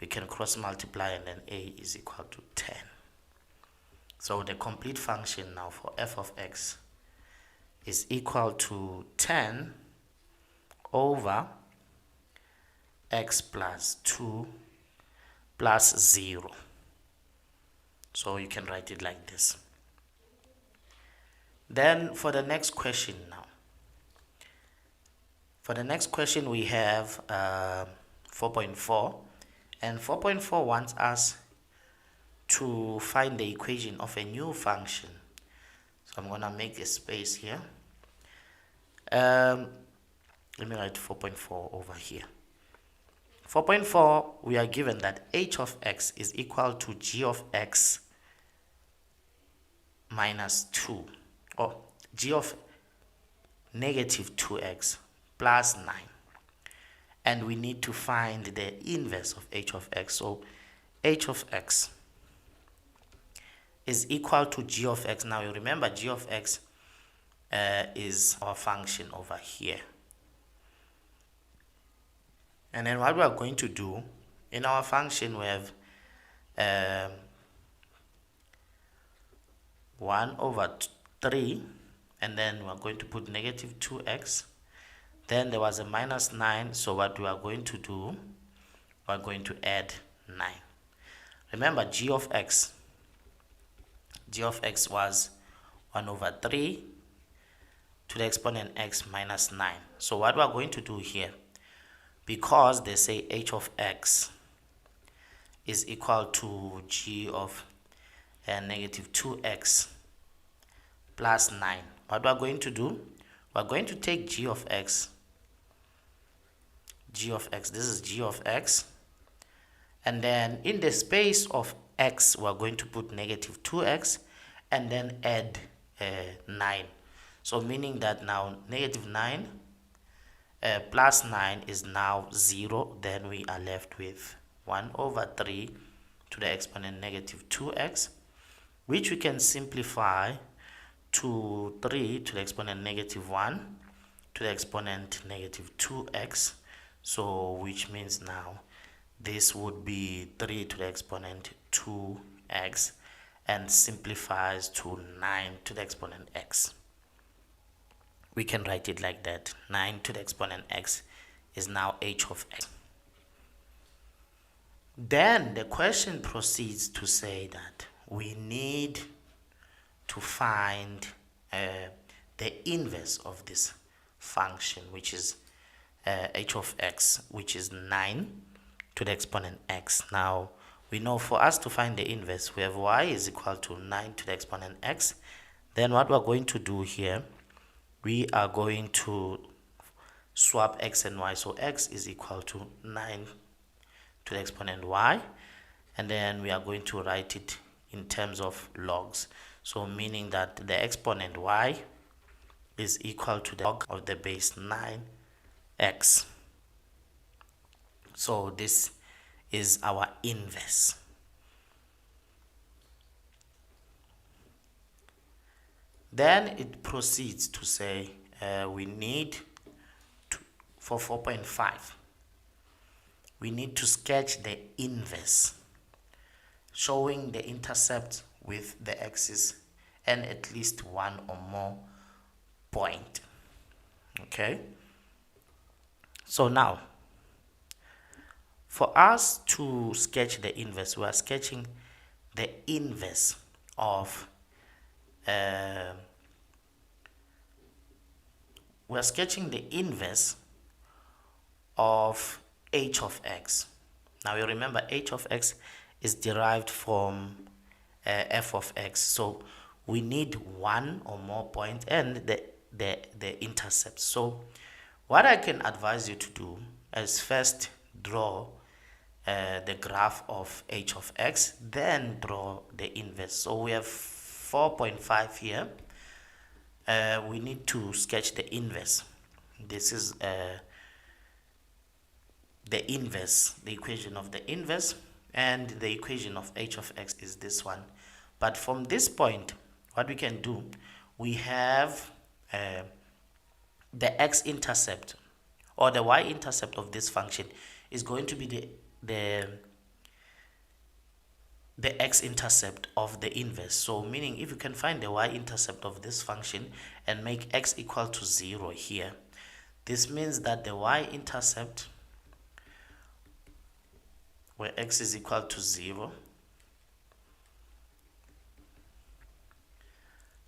we can cross multiply, and then a is equal to 10. So the complete function now for f of x is equal to 10 over x plus 2 plus 0. So you can write it like this. Then for the next question now. For the next question we have 4.4, and 4.4 wants us to find the equation of a new function. So I'm gonna make a space here. Let me write 4.4 over here. 4.4, we are given that h of x is equal to g of x minus 2, or g of negative 2x plus 9. And we need to find the inverse of h of x. So h of x is equal to g of x. Now you remember g of x is our function over here. And then what we are going to do, in our function we have 1 over 3, and then we are going to put negative 2x. Then there was a minus 9, so what we are going to do, we are going to add 9. Remember g of x was 1 over 3 to the exponent x minus 9. So what we are going to do here, because they say h of x is equal to g of negative 2x plus 9, what we are going to do, we are going to take g of x, this is g of x, and then in the space of x we are going to put negative 2x and then add 9. So meaning that now negative 9 plus 9 is now 0. Then we are left with 1 over 3 to the exponent negative 2x, which we can simplify to 3 to the exponent negative 1 to the exponent negative 2x. So which means now this would be 3 to the exponent 2x and simplifies to 9 to the exponent x. We can write it like that. 9 to the exponent x is now h of x. Then the question proceeds to say that we need to find the inverse of this function, which is h of x, which is 9 to the exponent x. Now we know for us to find the inverse, we have y is equal to 9 to the exponent x. Then what we're going to do here, we are going to swap x and y. So x is equal to 9 to the exponent y, and then we are going to write it in terms of logs. So meaning that the exponent y is equal to the log of the base 9x. So this is our inverse. Then it proceeds to say we need to, for 4.5, we need to sketch the inverse, showing the intercept with the axis and at least one or more point. Okay, so now for us to sketch the inverse, we are sketching the inverse of h of x. Now you remember h of x is derived from f of x. So we need one or more points and the intercept. So what I can advise you to do is first draw the graph of h of x, then draw the inverse. So we have 4.5 here. We need to sketch the inverse. This is the inverse, the equation of the inverse, and the equation of h of x is this one. But from this point, what we can do, we have the x-intercept or the y-intercept of this function is going to be the x-intercept of the inverse. So meaning if you can find the y-intercept of this function and make x equal to 0 here, this means that the y-intercept where x is equal to 0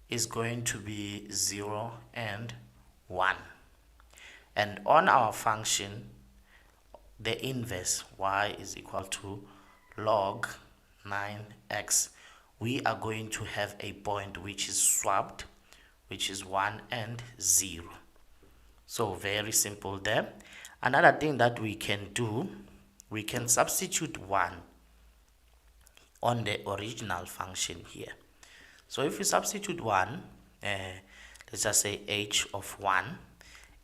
is going to be 0 and 1. And on our function, the inverse, y is equal to log 9x, we are going to have a point which is swapped, which is 1 and 0. So very simple there. Another thing that we can do, we can substitute 1 on the original function here. So if we substitute 1, let's just say h of 1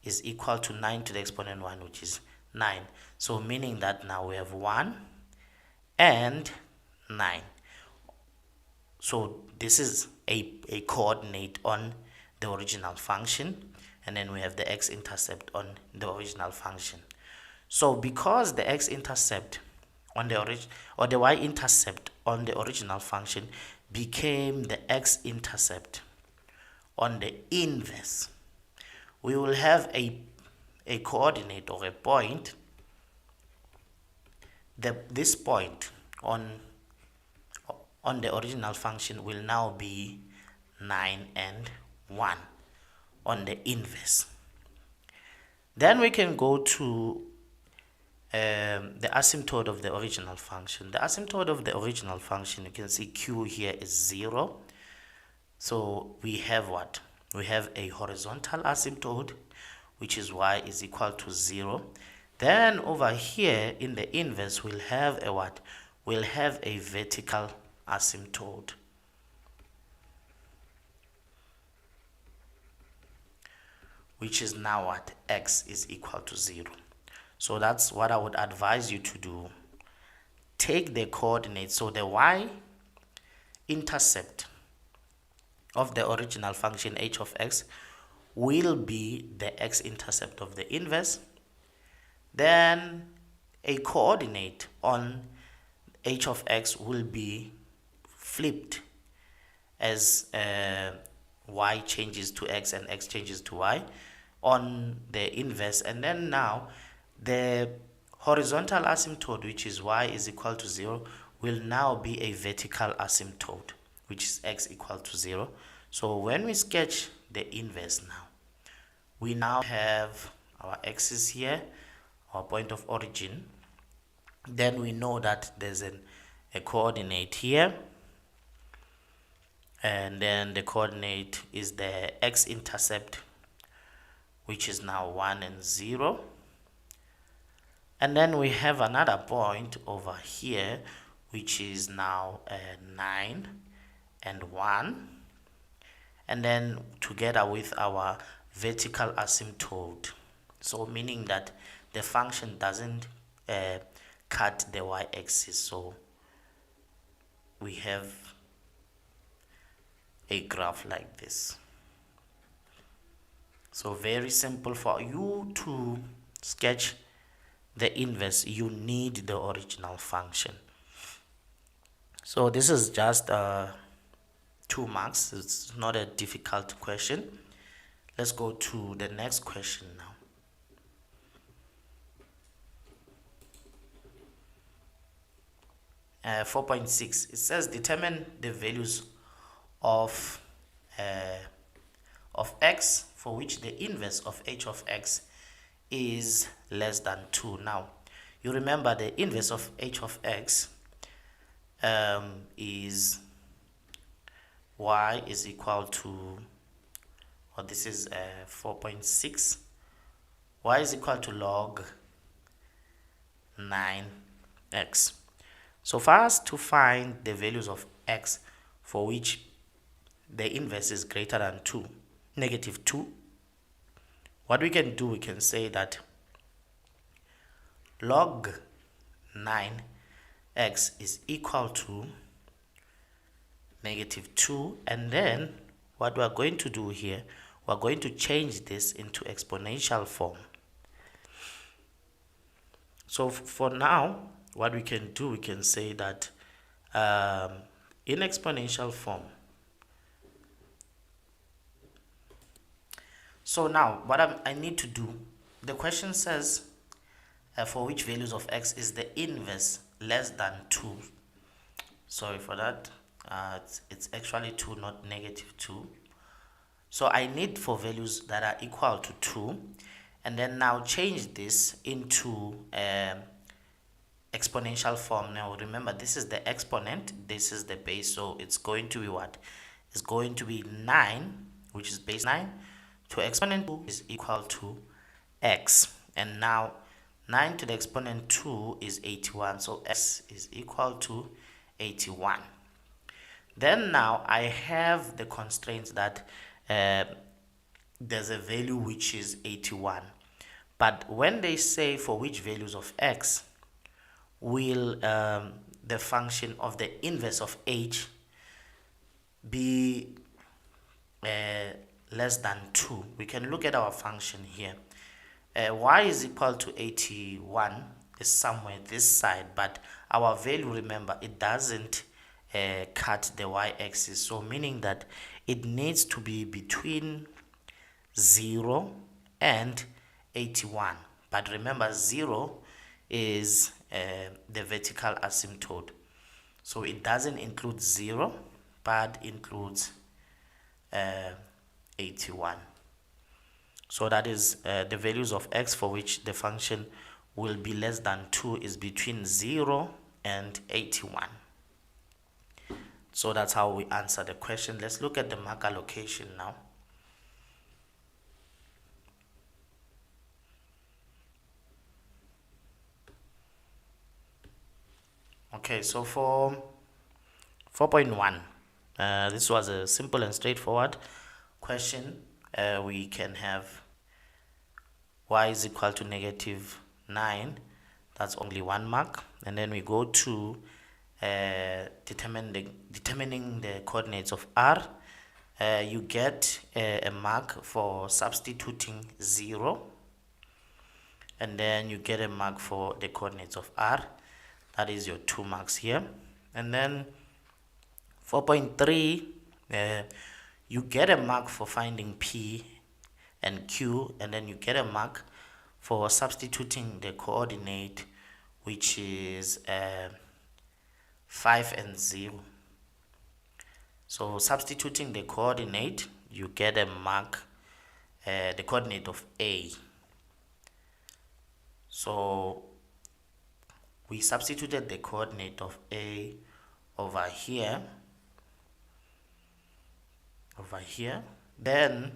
is equal to 9 to the exponent 1, which is 9. So meaning that now we have 1 and 9. So this is a coordinate on the original function, and then we have the x-intercept on the original function. So because the x-intercept on the or the y-intercept on the original function became the x-intercept on the inverse, we will have a coordinate or a point. This point on the original function will now be 9 and 1 on the inverse. Then we can go to the asymptote of the original function. The asymptote of the original function, you can see q here is 0. So we have what? We have a horizontal asymptote, which is y is equal to 0. Then over here in the inverse, we'll have a what? We'll have a vertical asymptote, which is now what? X is equal to 0. So that's what I would advise you to do. Take the coordinates. So the y-intercept of the original function h of x will be the x-intercept of the inverse. Then a coordinate on h of x will be flipped as y changes to x and x changes to y on the inverse. And then now the horizontal asymptote, which is y is equal to 0, will now be a vertical asymptote, which is x equal to 0. So when we sketch the inverse now, we now have our axis here, our point of origin. Then we know that there's a coordinate here, and then the coordinate is the x-intercept, which is now 1 and 0. And then we have another point over here, which is now 9 and 1. And then together with our vertical asymptote. So meaning that the function doesn't cut the y-axis. So we have a graph like this. So very simple. For you to sketch the inverse, you need the original function. So this is just 2 marks. It's not a difficult question. Let's go to the next question now. Uh, 4.6, it says determine the values of x for which the inverse of h of x is less than 2. Now you remember the inverse of h of x is y is equal to, or this is 4.6, y is equal to log 9x. So for us to find the values of x for which the inverse is greater than 2, negative 2, what we can do, we can say that log 9x is equal to negative 2, and then what we are going to do here, we're going to change this into exponential form. So for now, what we can do, we can say that in exponential form. So now what I need to do, the question says for which values of x is the inverse less than 2. Sorry for that, it's actually 2, not negative 2. So I need for values that are equal to 2, and then now change this into exponential form. Now remember, this is the exponent, this is the base, so it's going to be what? It's going to be 9, which is base 9, to exponent 2 is equal to x. And now 9 to the exponent 2 is 81, so x is equal to 81. Then now I have the constraints that there's a value which is 81, but when they say for which values of x will the function of the inverse of h be less than 2, we can look at our function here. Y is equal to 81 is somewhere this side, but our value, remember, it doesn't cut the y-axis, so meaning that it needs to be between 0 and 81. But remember, 0 is the vertical asymptote, so it doesn't include 0 but includes 81. So that is the values of x for which the function will be less than 2 is between 0 and 81. So that's how we answer the question. Let's look at the mark allocation now. Okay, so for 4.1, this was a simple and straightforward question. We can have y is equal to negative 9, that's only 1 mark, and then we go to determining the coordinates of r. You get a mark for substituting 0, and then you get a mark for the coordinates of r, that is your 2 marks here. And then 4.3, you get a mark for finding p and q, and then you get a mark for substituting the coordinate, which is 5 and 0. So substituting the coordinate, you get a mark, the coordinate of a. So we substituted the coordinate of a over here, then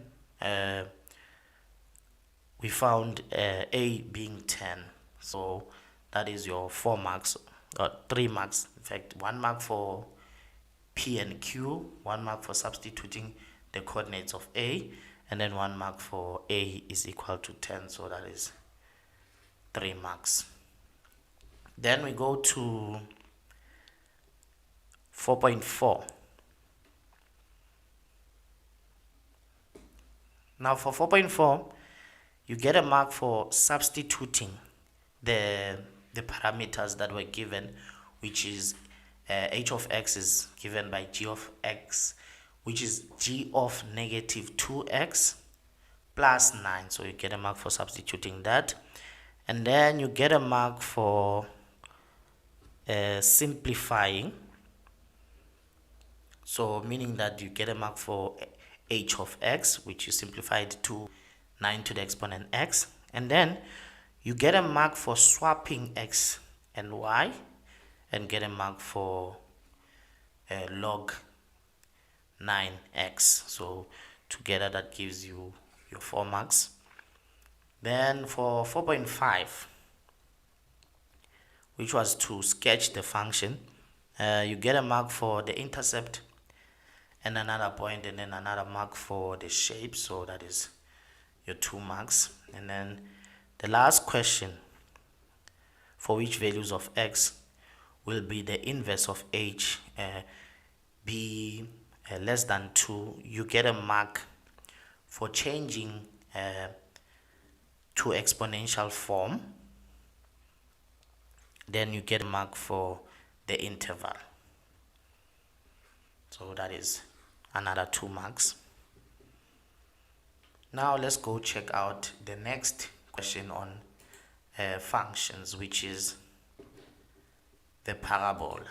we found a being 10, so that is your 4 marks, or 3 marks, in fact 1 mark for p and q, 1 mark for substituting the coordinates of a, and then 1 mark for a is equal to 10, so that is 3 marks. Then we go to 4.4. Now for 4.4, you get a mark for substituting the parameters that were given, which is h of x is given by g of x, which is g of negative 2x plus 9. So you get a mark for substituting that, and then you get a mark for simplifying, so meaning that you get a mark for h of x, which you simplified to 9 to the exponent x, and then you get a mark for swapping x and y, and get a mark for log 9x. So together that gives you your 4 marks. Then for 4.5, which was to sketch the function, you get a mark for the intercept and another point, and then another mark for the shape. So that is your 2 marks. And then the last question, for which values of x will be the inverse of h be less than 2, you get a mark for changing to exponential form. Then you get a mark for the interval. So that is another 2 marks. Now let's go check out the next question on functions, which is the parabola.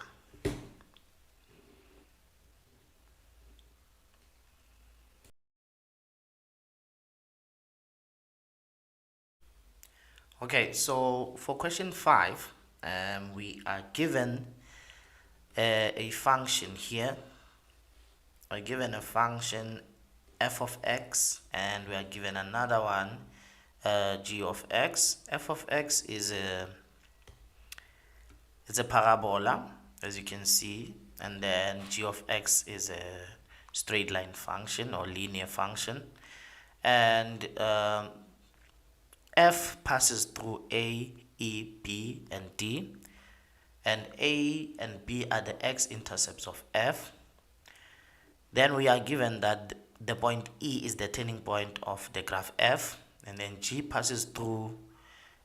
Okay, so for question 5, we are given a function here. We're given a function f of x, and we are given another one, g of x. F of x is a parabola, as you can see, and then g of x is a straight line function or linear function, and f passes through a, e, b, and d, and a and b are the x-intercepts of f. Then we are given that the point E is the turning point of the graph f, and then G passes through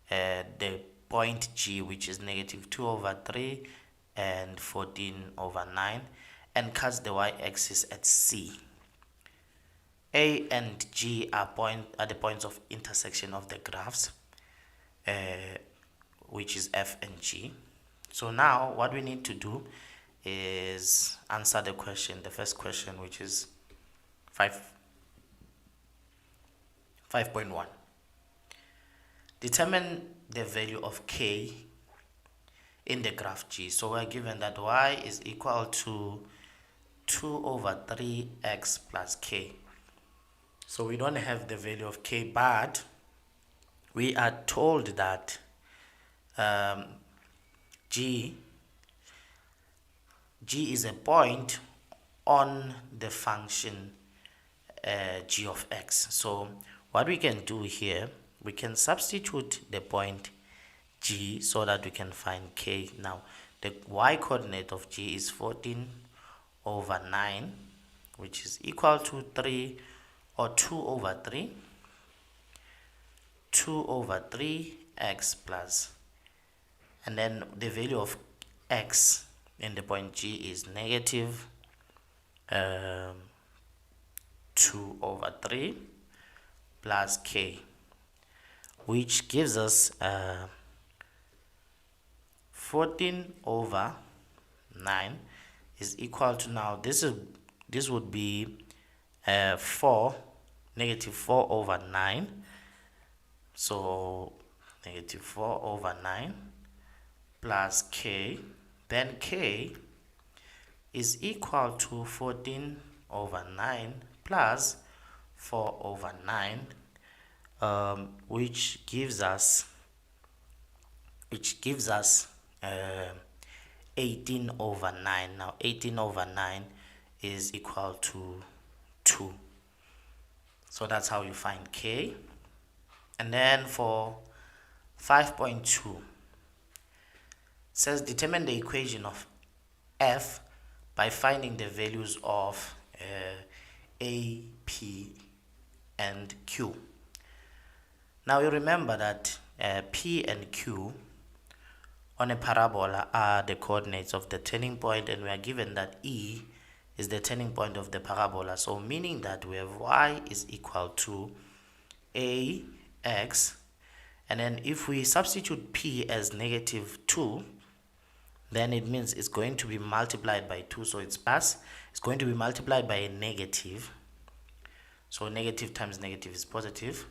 the point G, which is -2/3 and 14/9, and cuts the y-axis at C. A and G are the points of intersection of the graphs, which is F and G. So now what we need to do is answer the question, the first question, which is 5.1. Determine the value of k in the graph G. So we're given that y is equal to 2/3x plus k. So we don't have the value of k, but we are told that G is a point on the function g of x. So what we can do here, we can substitute the point g so that we can find k. Now the y coordinate of g is 14/9, which is equal to 3 or 2/3 2/3x plus, and then the value of x in the point G is negative 2/3 plus k, which gives us 14/9 is equal to, now this would be -4/9. So -4/9 plus k, then k is equal to 14/9 plus 4/9, which gives us 18/9. Now 18/9 is equal to 2. So that's how you find k. And then for 5.2, says determine the equation of f by finding the values of a, p, and q. Now you remember that p and q on a parabola are the coordinates of the turning point, and we are given that e is the turning point of the parabola. So meaning that we have y is equal to ax, and then if we substitute p as -2, then it means it's going to be multiplied by 2. So it's going to be multiplied by a negative. So negative times negative is positive.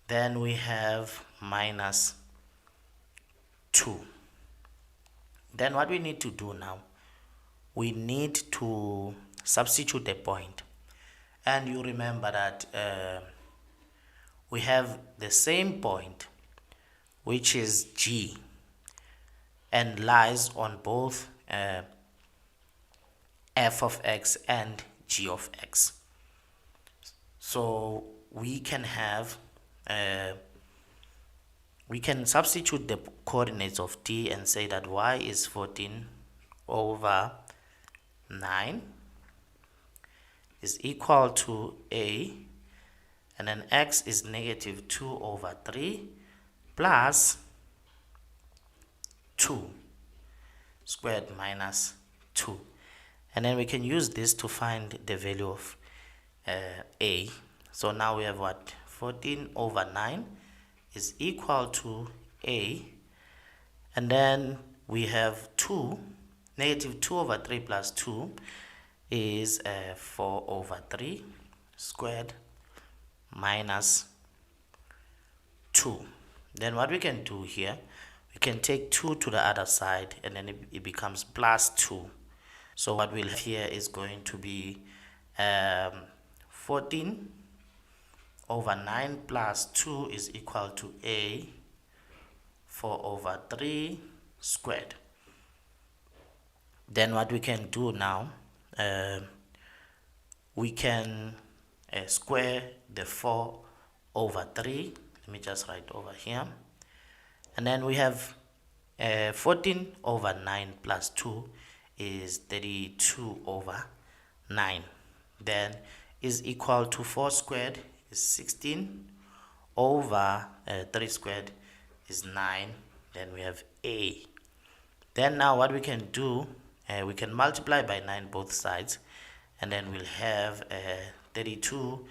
Then we have -2. Then what we need to do now, we need to substitute a point. And you remember that we have the same point, which is G, and lies on both f of x and g of x. So we can have we can substitute the coordinates of d and say that y is 14 over 9 is equal to a, and then x is negative 2 over 3 plus 2 squared minus 2. And then we can use this to find the value of a. So now we have what? 14 over 9 is equal to a. And then we have 2. Negative 2 over 3 plus 2 is 4 over 3 squared minus 2. Then what we can do here, we can take 2 to the other side, and then it becomes plus 2. So what we'll have here is going to be 14 over 9 plus 2 is equal to a 4 over 3 squared. Then what we can do now, we can square the 4 over 3. Let me just write over here. And then we have 14 over 9 plus 2 is 32 over 9. Then is equal to 4 squared is 16 over 3 squared is 9. Then we have a. Then now what we can do, we can multiply by 9 both sides, and then we'll have 32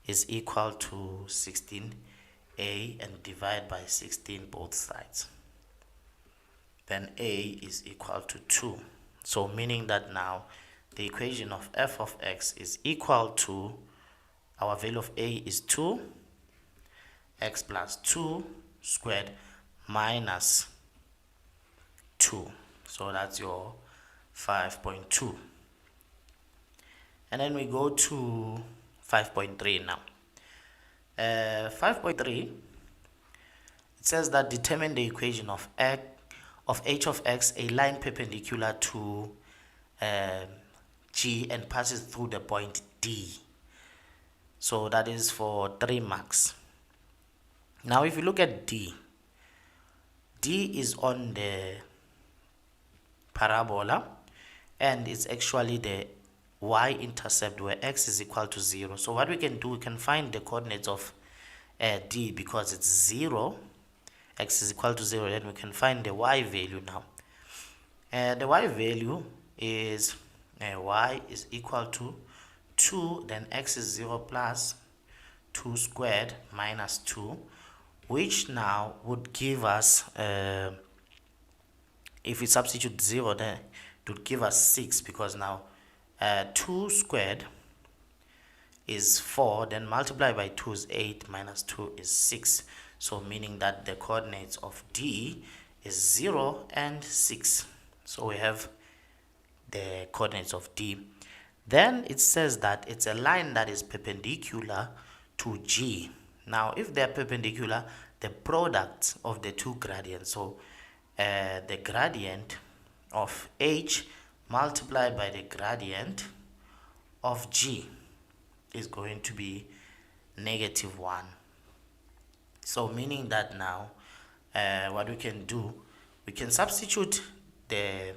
is equal to 16a, and divide by 16 both sides. Then a is equal to 2. So meaning that now the equation of f of x is equal to, our value of a is 2, x plus 2 squared minus 2. So that's your 5.2. And then we go to 5.3 now. 5.3, it says that determine the equation of h of x, a line perpendicular to G and passes through the point D. So that is for 3 marks. Now if you look at D is on the parabola, and it's actually the y-intercept where x is equal to 0. So what we can do, we can find the coordinates of D because it's 0. X is equal to 0, then we can find the y value now. The y value is y is equal to 2, then x is 0 plus 2 squared minus 2, which now would give us, if we substitute 0, then it would give us 6, because now 2 squared is 4, then multiply by 2 is 8, minus 2 is 6. So meaning that the coordinates of D is 0 and 6. So we have the coordinates of D. Then it says that it's a line that is perpendicular to G. Now if they're perpendicular, the product of the two gradients, so the gradient of H multiplied by the gradient of G is going to be -1. So meaning that now what we can do, we can substitute the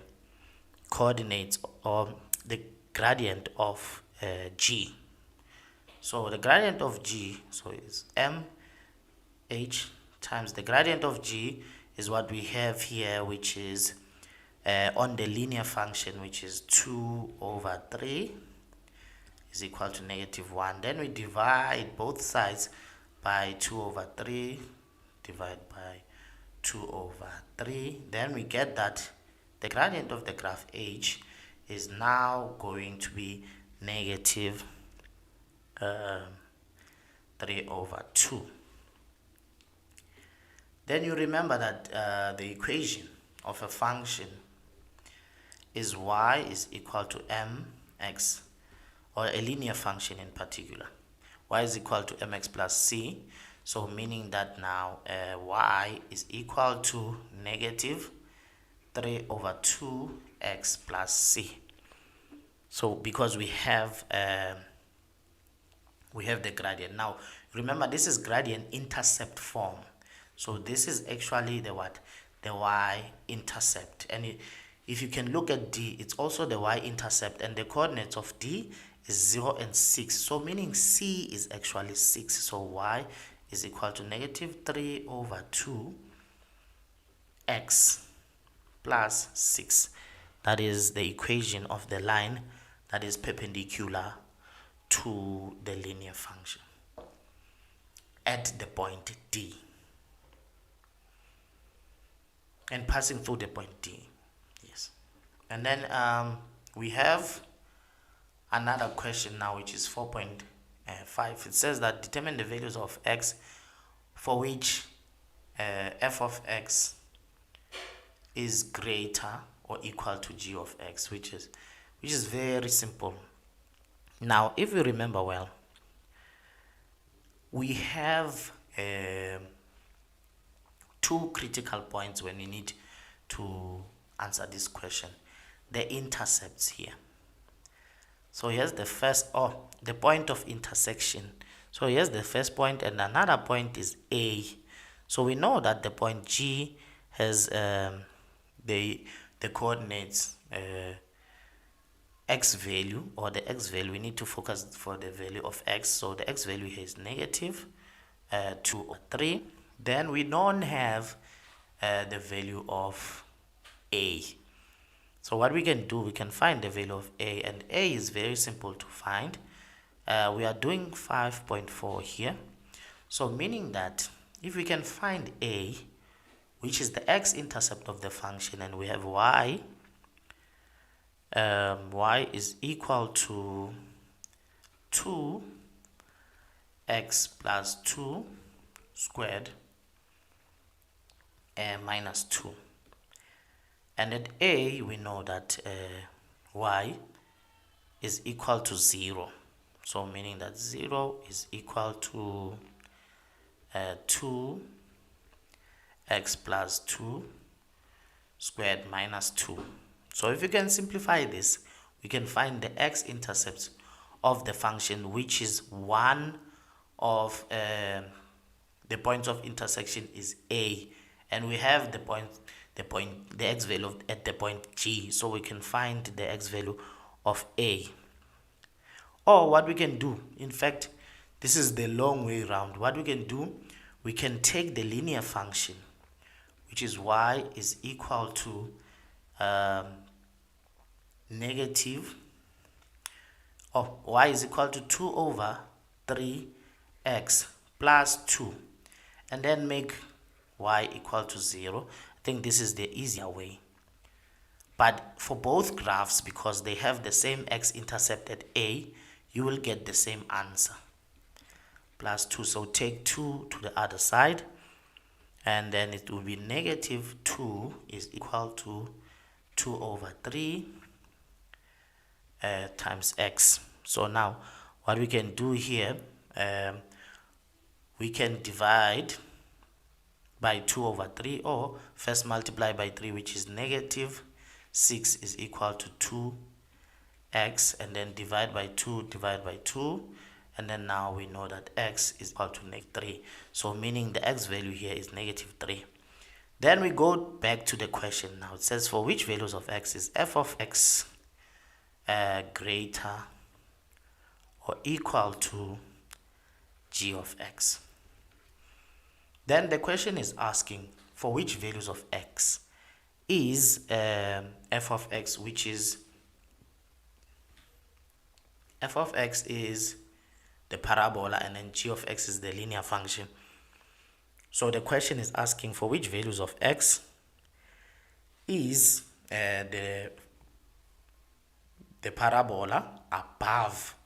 coordinates or the gradient of G. So the gradient of G, so is mh times the gradient of G is what we have here, which is on the linear function, which is 2 over 3 is equal to -1. Then we divide both sides by 2 over 3, divide by 2 over 3. Then we get that the gradient of the graph H is now going to be -3 over 2. Then you remember that the equation of a function is y is equal to mx, or a linear function in particular. Y is equal to mx plus c, so meaning that now y is equal to negative 3 over 2x plus c. So because we have the gradient. Now remember, this is gradient intercept form, so this is actually the what, the y-intercept. And if you can look at D, it's also the y-intercept, and the coordinates of D is 0 and 6, so meaning C is actually 6. So y is equal to negative 3 over 2x plus 6. That is the equation of the line that is perpendicular to the linear function at the point D and passing through the point D. Yes. And then we have another question now, which is 4.5. It says that determine the values of x for which f of x is greater or equal to g of x, which is very simple. Now if you remember well, we have two critical points when we need to answer this question: the intercepts here. So here's the first, the point of intersection. So here's the first point, and another point is A. So we know that the point G has the coordinates x value, or the x value. We need to focus for the value of x. So the x value here is negative 2 or 3. Then we don't have the value of A. So what we can do, we can find the value of A, and A is very simple to find. We are doing 5.4 here. So meaning that if we can find A, which is the x-intercept of the function, and we have y, y is equal to 2x plus 2 squared minus 2. And at A, we know that y is equal to 0. So meaning that 0 is equal to 2x plus 2 squared minus 2. So if you can simplify this, we can find the x-intercept of the function, which is one of the points of intersection is A, and we have the x value at the point G, so we can find the x value of A. Or what we can do, in fact, this is the long way around. What we can do, we can take the linear function, which is y is equal to y is equal to 2 over 3x plus 2, and then make y equal to 0. I think this is the easier way. But for both graphs, because they have the same x-intercept at A, you will get the same answer, plus 2. So take 2 to the other side, and then it will be negative 2 is equal to 2 over 3 times x. So now what we can do here, we can divide by 2 over 3, or first multiply by 3, which is negative 6 is equal to 2x, and then divide by 2, and then now we know that x is equal to negative 3. So meaning the x value here is negative 3. Then we go back to the question. Now it says for which values of x is f of x greater or equal to g of x. Then the question is asking for which values of x is f of x, which is f of x is the parabola, and then g of x is the linear function. So the question is asking for which values of x is the parabola above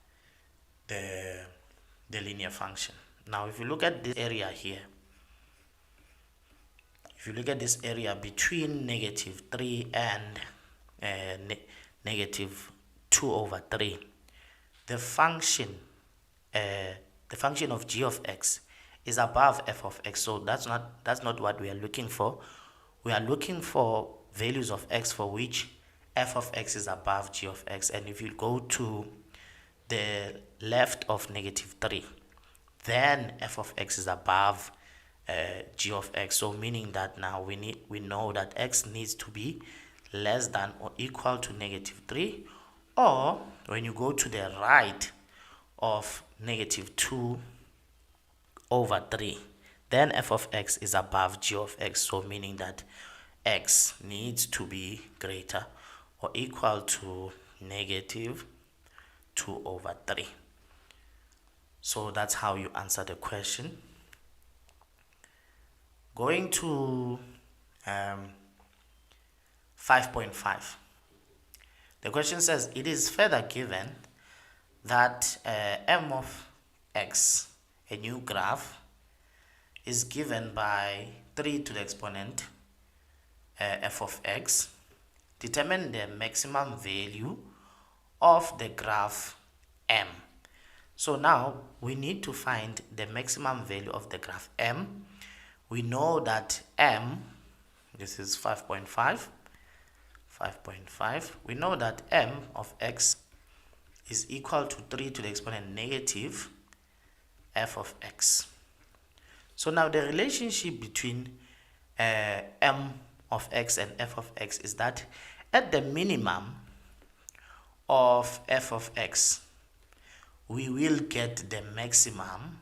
the linear function. Now if you look at this area here, if you look at this area between negative 3 and negative 2 over 3. The function of g of x is above f of x, so that's not what we are looking for. We are looking for values of x for which f of x is above g of x. And if you go to the left of negative 3, then f of x is above g of x. So meaning that now we know that x needs to be less than or equal to negative 3, or when you go to the right of negative 2 over 3, then f of x is above g of x. So meaning that x needs to be greater or equal to negative 2 over 3. So that's how you answer the question. Going to 5.5. The question says it is further given that m of x, a new graph, is given by 3 to the exponent f of x. Determine the maximum value of the graph m. So now we need to find the maximum value of the graph m. We know that m, this is 5.5, we know that m of x is equal to 3 to the exponent negative f of x. So now the relationship between m of x and f of x is that at the minimum of f of x, we will get the maximum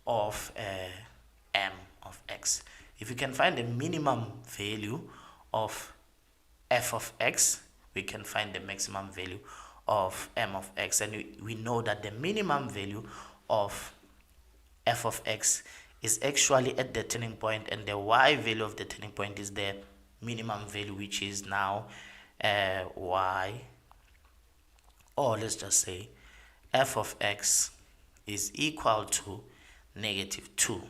of m of x. If we can find the minimum value of f of x, we can find the maximum value of m of x. And we know that the minimum value of f of x is actually at the turning point, and the y value of the turning point is the minimum value, which is now y, or let's just say f of x is equal to negative 2.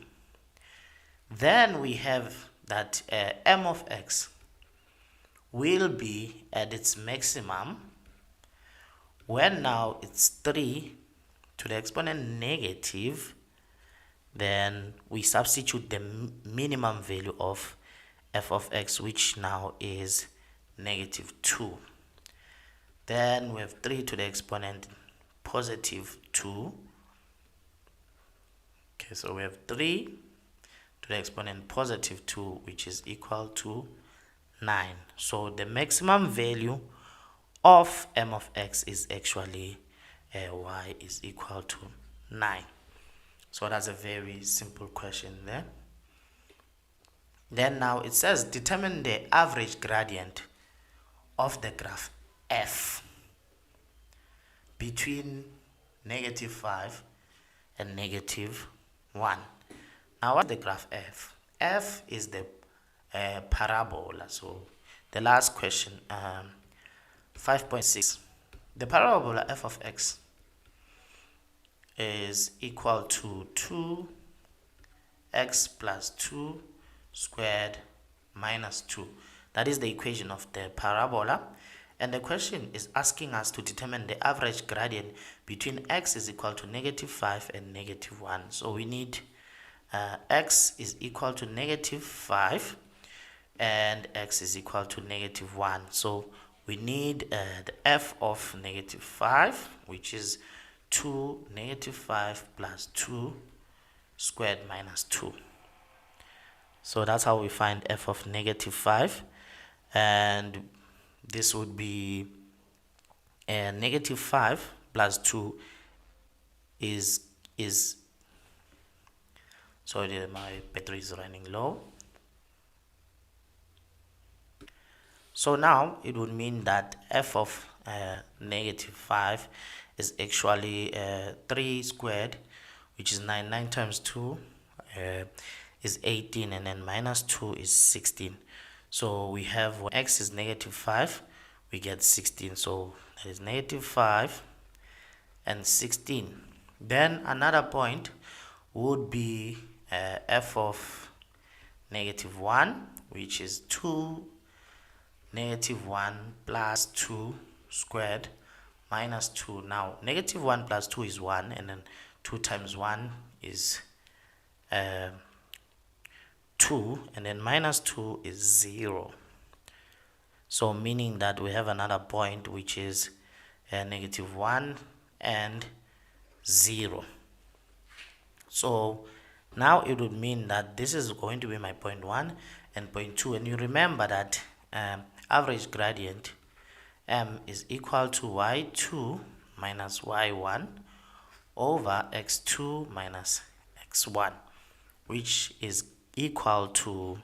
Then we have that m of x will be at its maximum when now it's 3 to the exponent negative, then we substitute the minimum value of f of x, which now is negative 2. Then we have 3 to the exponent positive 2. Okay, so we have 3 to the exponent positive 2, which is equal to 9. So the maximum value of m of x is actually y is equal to 9. So that's a very simple question there. Then now it says determine the average gradient of the graph f between negative 5 and negative 1. Now what's the graph f? F is the parabola. So the last question, 5.6. The parabola f of x is equal to 2x plus 2 squared minus 2. That is the equation of the parabola. And the question is asking us to determine the average gradient between x is equal to negative 5 and negative 1. So we need x is equal to negative 5 and x is equal to negative 1. So we need the f of negative 5, which is 2 negative 5 plus 2 squared minus 2. So that's how we find f of negative 5, and this would be negative 5 plus 2 is sorry, my battery is running low. So now it would mean that f of negative 5 is actually 3 squared, which is 9. 9 times 2 is 18, and then minus 2 is 16. So we have when x is negative 5, we get 16. So that is negative 5 and 16. Then another point would be f of negative 1, which is 2 negative 1 plus 2 squared minus 2. Now negative 1 plus 2 is 1, and then 2 times 1 is 2, and then minus 2 is 0. So meaning that we have another point which is negative 1 and 0. So now it would mean that this is going to be my point 1 and point 2, and you remember that average gradient m is equal to y2 minus y1 over x2 minus x1, which is equal to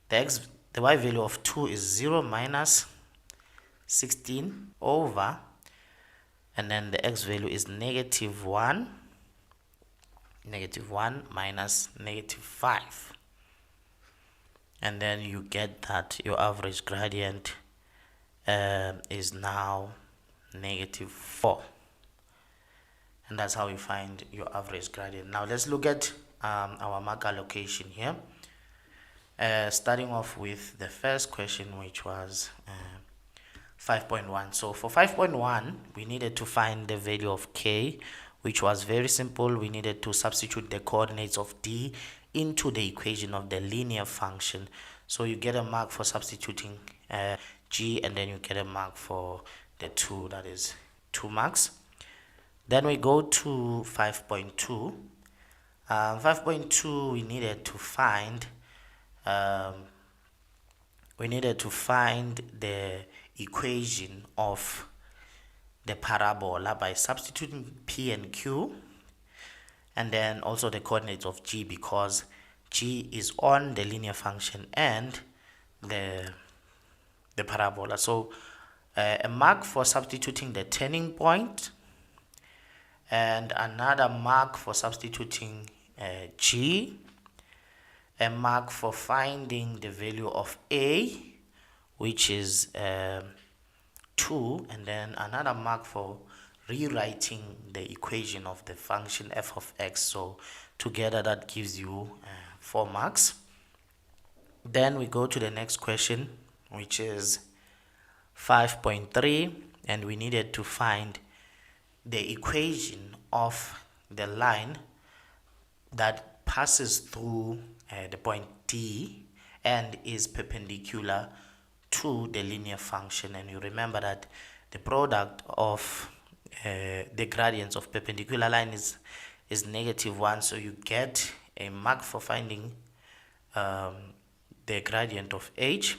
the y value of 2 is 0 minus 16 over, and then the x value is negative 1 minus negative 5, and then you get that your average gradient is now negative 4, and that's how you find your average gradient. Now let's look at our mark allocation here, starting off with the first question, which was 5.1. So for 5.1 we needed to find the value of k, which was very simple. We needed to substitute the coordinates of d into the equation of the linear function. So you get a mark for substituting g, and then you get a mark for the 2, that is 2 marks. Then we go to 5.2. 5.2 we needed to find the equation of the parabola by substituting p and q, and then also the coordinates of g, because g is on the linear function and the parabola. So a mark for substituting the turning point, and another mark for substituting g, a mark for finding the value of a, which is 2, and then another mark for rewriting the equation of the function f of x. So together that gives you 4 marks. Then we go to the next question, which is 5.3, and we needed to find the equation of the line that passes through the point D and is perpendicular to the linear function. And you remember that the product of the gradients of perpendicular line is negative 1, so you get a mark for finding the gradient of h,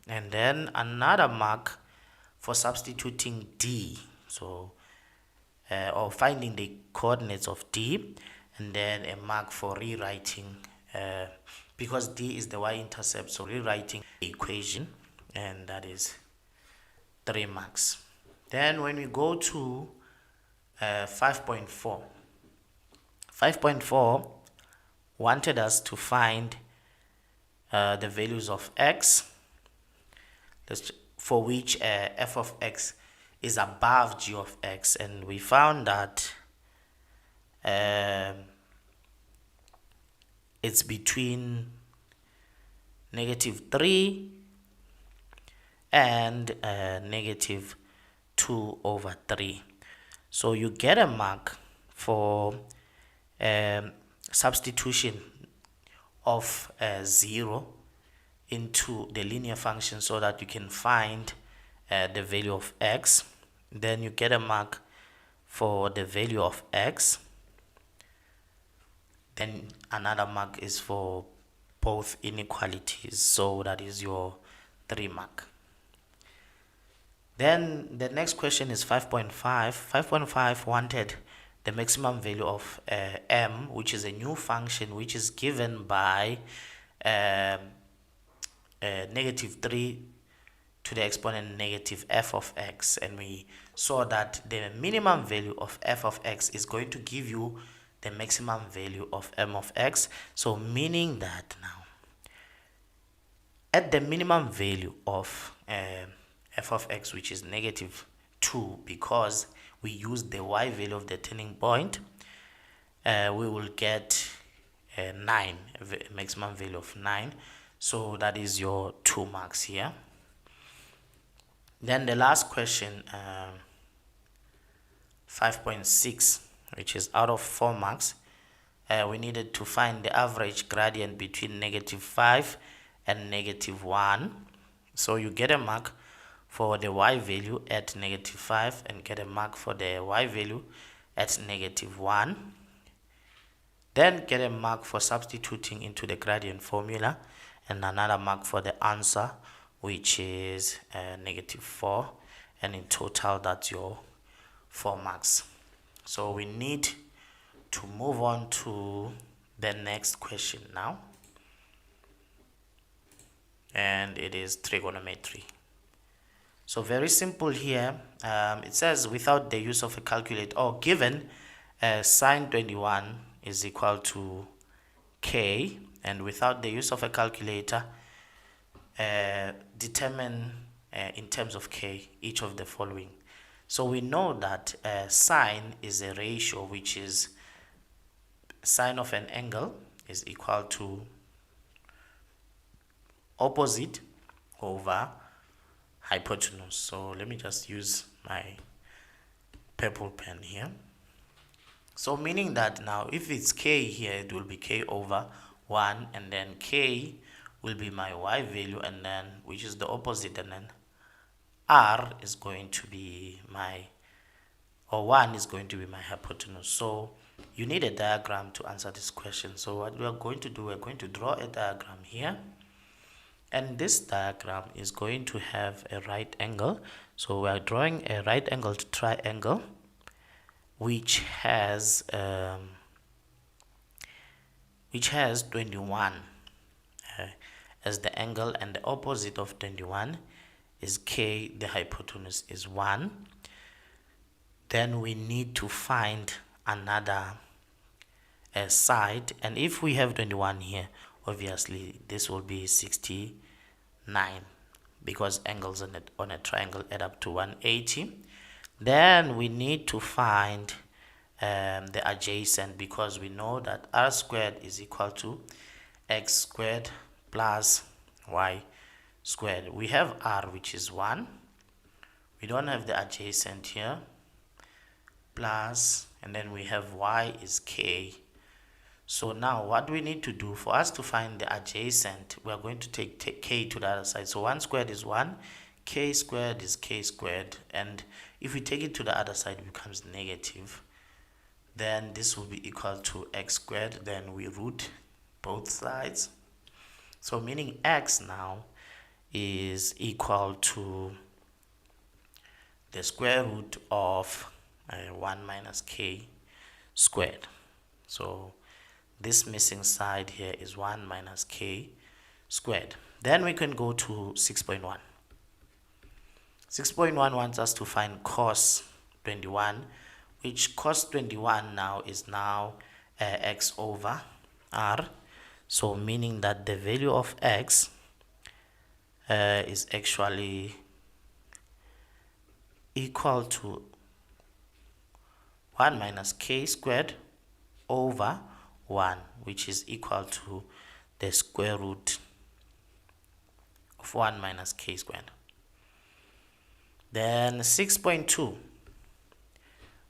and then another mark for substituting d, so or finding the coordinates of d, and then a mark for rewriting because d is the y-intercept, so rewriting the equation, and that is 3 marks. Then when we go to 5.4, 5.4 wanted us to find the values of x for which f of x is above g of x, and we found that it's between -3 and -2/3. So you get a mark for substitution of 0 into the linear function so that you can find the value of x. Then you get a mark for the value of x. Then another mark is for both inequalities, so that is your 3 mark. Then the next question is 5.5. 5.5 wanted the maximum value of m, which is a new function which is given by -3 to the exponent negative f of x, and we saw that the minimum value of f of x is going to give you the maximum value of m of x. So meaning that now at the minimum value of f of x, which is -2, because we use the y value of the turning point, we will get 9, maximum value of 9. So that is your 2 marks here. Then the last question, 5.6, which is out of 4 marks, we needed to find the average gradient between -5 and -1. So you get a mark for the y value at -5 and get a mark for the y value at -1. Then get a mark for substituting into the gradient formula and another mark for the answer, which is -4, and in total that's your 4 marks. So we need to move on to the next question now, and it is trigonometry. So very simple here. It says without the use of a calculator, or given sine 21 is equal to k, and without the use of a calculator, determine in terms of k each of the following. So we know that sine is a ratio, which is sine of an angle is equal to opposite over hypotenuse. So let me just use my purple pen here. So meaning that now if it's k here, it will be k over 1, and then k will be my y value, and then which is the opposite, and then r is going to be my, or 1 is going to be my hypotenuse. So you need a diagram to answer this question. So what we are going to do, we're going to draw a diagram here, and this diagram is going to have a right angle. So we are drawing a right angled triangle which has 21 as the angle, and the opposite of 21 is k, the hypotenuse is 1. Then we need to find another side, and if we have 21 here, obviously this will be 69, because angles on a triangle add up to 180. Then we need to find the adjacent, because we know that r squared is equal to x squared plus y squared. We have r, which is 1. We don't have the adjacent here, plus, and then we have y is k. So now what we need to do for us to find the adjacent, we are going to take k to the other side. So 1 squared is 1, k squared is k squared, and if we take it to the other side, it becomes negative. Then this will be equal to x squared. Then we root both sides. So meaning x now is equal to the square root of 1 minus k squared. So this missing side here is 1 minus k squared. Then we can go to 6.1. 6.1 wants us to find cos 21, which cos 21 now is now x over r. So meaning that the value of x is actually equal to 1 minus k squared over 1, which is equal to the square root of 1 minus k squared. Then 6.2,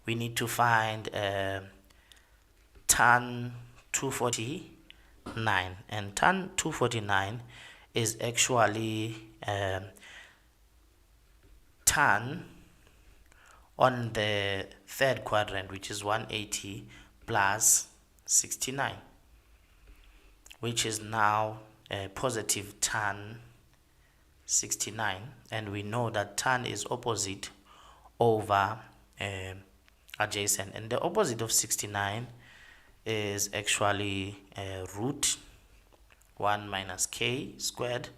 we need to find tan 249, and tan 249 is actually tan on the third quadrant, which is 180 plus 69, which is now positive tan 69, and we know that tan is opposite over adjacent, and the opposite of 69 is actually root 1 minus k squared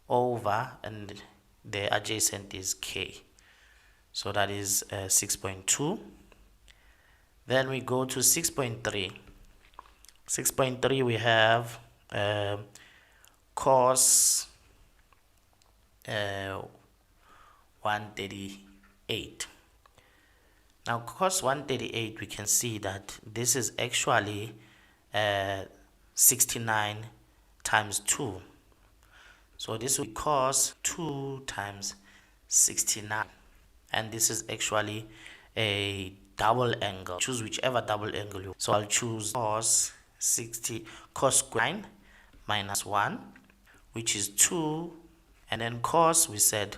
over, and the adjacent is k. So that is 6.2. Then we go to 6.3. 6.3, we have cos 138. Now cos 138, we can see that this is actually 69 times 2. So this will be cos 2 times 69, and this is actually a double angle. Choose whichever double angle you. So I'll choose cos square 9 minus 1, which is 2, and then cos, we said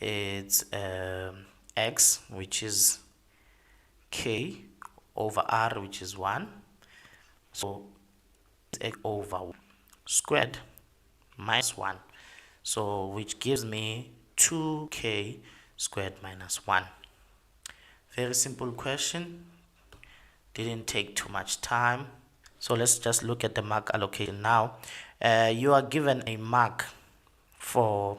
it's x, which is k over r, which is 1. So x over squared minus 1, so which gives me 2k squared minus 1. Very simple question, didn't take too much time. So let's just look at the mark allocation now. You are given a mark for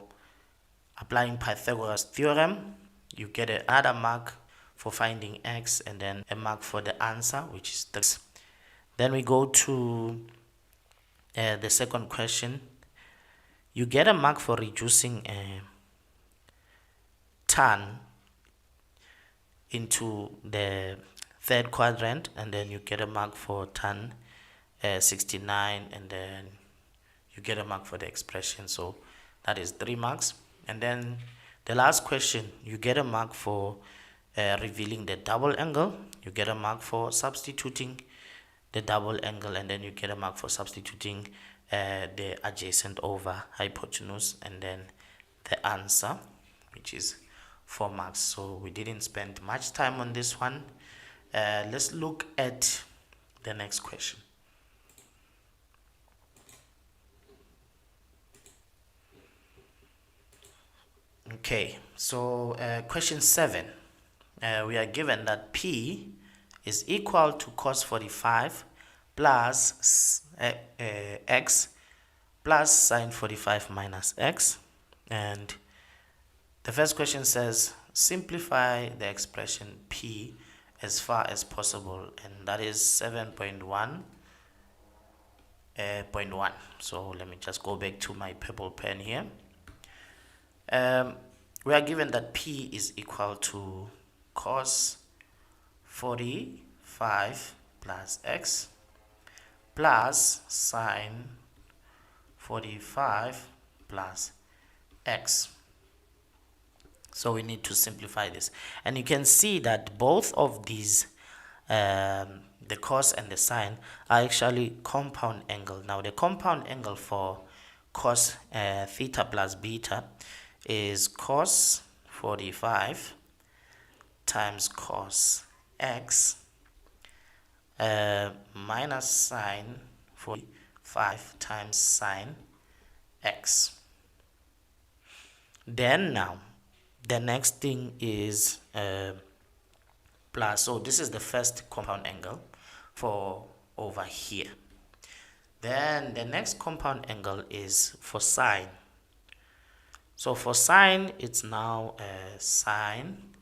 applying Pythagoras theorem. You get another mark for finding x, and then a mark for the answer, which is this. Then we go to the second question. You get a mark for reducing tan into the third quadrant, and then you get a mark for tan 69, and then you get a mark for the expression. So that is 3 marks. And then the last question, you get a mark for revealing the double angle, you get a mark for substituting the double angle, and then you get a mark for substituting the adjacent over hypotenuse, and then the answer, which is 4 marks. So we didn't spend much time on this one. Let's look at the next question. Okay, so question 7, we are given that P is equal to cos 45 plus x plus sine 45 minus x, and the first question says simplify the expression P as far as possible, and that is 7.1.1. So let me just go back to my purple pen here. We are given that P is equal to cos 45 plus x plus sine 45 plus x. So we need to simplify this, and you can see that both of these, the cos and the sine, are actually compound angle. Now the compound angle for cos theta plus beta is cos 45 times cos x minus sine 45 times sine x. Then now the next thing is plus. So this is the first compound angle for over here. Then the next compound angle is for sine. So for sine, it's now sine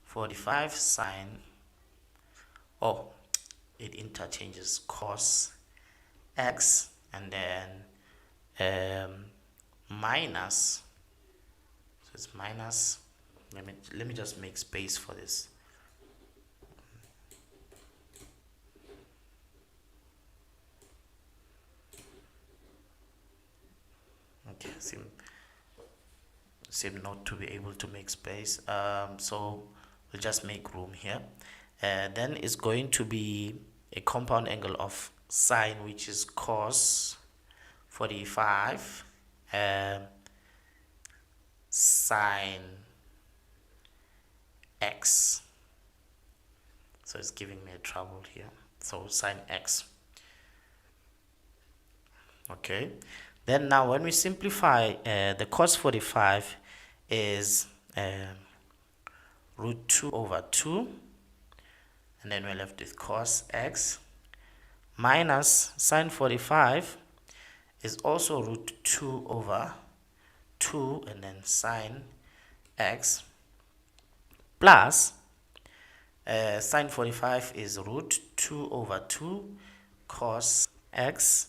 45 sine, it interchanges cos x, and then minus, so it's minus, let me just make space for this. Okay, seem not to be able to make space, so we'll just make room here. Then it's going to be a compound angle of sine, which is cos 45 sine x. So it's giving me a trouble here. So sine x. Okay. Then now when we simplify, the cos 45 is root 2 over 2, and then we're left with cos x, minus sine 45 is also root 2 over 2, and then sine x, plus sine 45 is root 2 over 2 cos x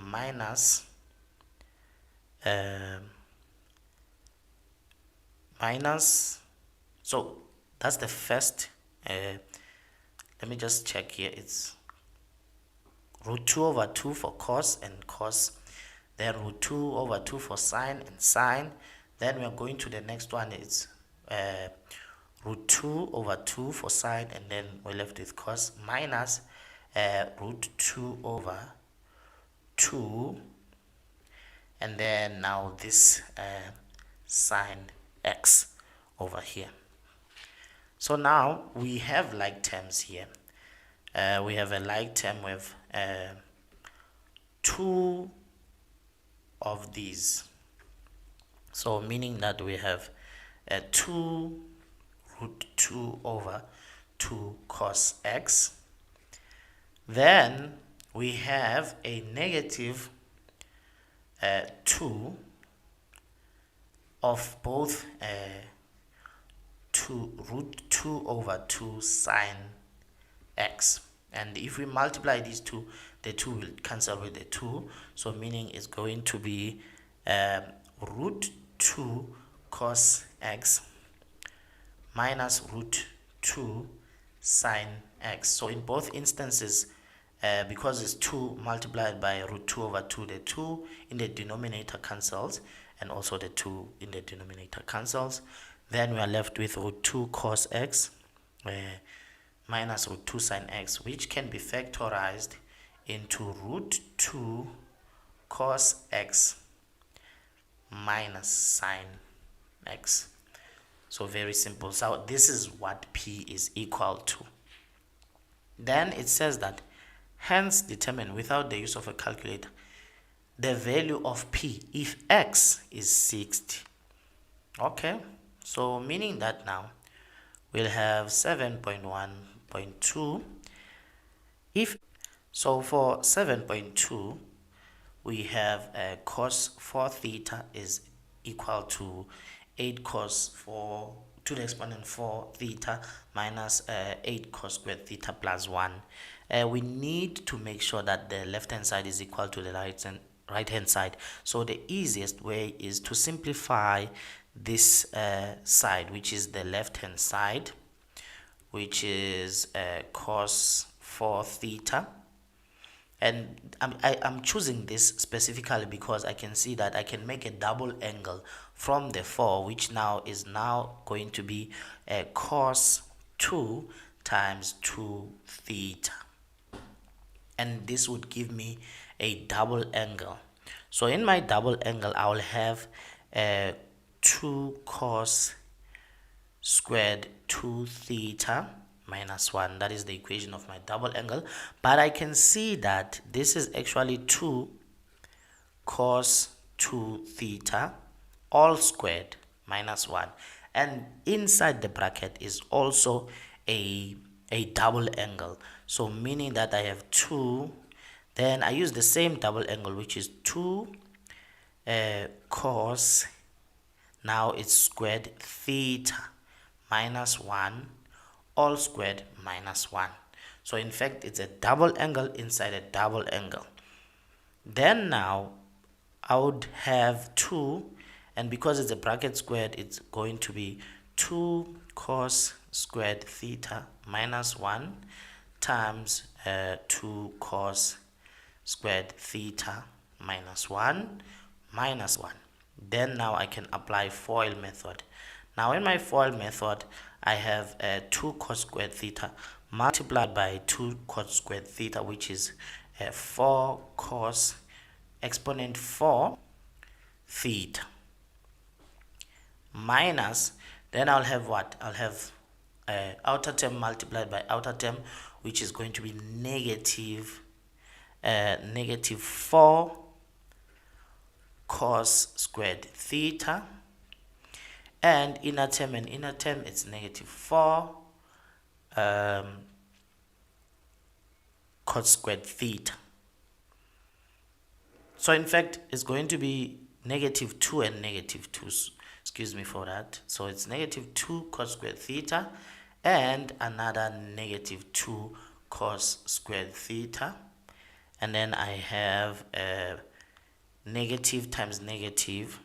minus so that's the first, let me just check here, it's root 2 over 2 for cos and cos, then root 2 over 2 for sine and sine, Then we are going to the next one. It's root 2 over 2 for sine, and then we're left with cos minus root 2 over 2, and then now this sine x over here. So now we have like terms here. We have a like term with two of these, so meaning that we have 2 root 2 over 2 cos x. Then we have a negative 2 of both 2 root 2 over 2 sine x, and if we multiply these two, the 2 will cancel with the 2, so meaning it's going to be root 2 cos x minus root 2 sine x. So in both instances, because it's 2 multiplied by root 2 over 2, the 2 in the denominator cancels, and also the 2 in the denominator cancels. Then we are left with root 2 cos x minus root 2 sine x, which can be factorized into root 2 cos x minus sine x. So very simple. So this is what p is equal to. Then it says that hence determine without the use of a calculator the value of p if x is 60. Okay, so meaning that now we'll have 7.1.2 if so. For 7.2 we have cos 4 theta is equal to 8 cos 4 to the exponent 4 theta minus 8 cos squared theta plus 1. We need to make sure that the left hand side is equal to the right hand side. So the easiest way is to simplify this side, which is the left hand side, which is cos 4 theta. And I'm choosing this specifically because I can see that I can make a double angle from the 4, which now is going to be cos 2 times 2 theta, and this would give me a double angle. So in my double angle I will have 2 cos squared 2 theta minus 1. That is the equation of my double angle, but I can see that this is actually 2 cos 2 theta all squared minus 1, and inside the bracket is also a double angle, so meaning that I have 2, then I use the same double angle, which is 2 cos, now it's squared theta minus 1 all squared minus 1. So in fact it's a double angle inside a double angle. Then now I would have 2, and because it's a bracket squared, it's going to be 2 cos squared theta minus 1 times 2 cos squared theta minus 1 minus 1. Then now I can apply FOIL method. Now in my FOIL method I have 2 cos squared theta multiplied by 2 cos squared theta, which is 4 cos exponent 4 theta minus, then I'll have what? I'll have outer term multiplied by outer term, which is going to be negative 4 cos squared theta, and inner term it's negative 4 cos squared theta. So in fact it's going to be negative 2 and negative 2, excuse me for that. So it's negative 2 cos squared theta and another negative 2 cos squared theta, and then I have negative times negative,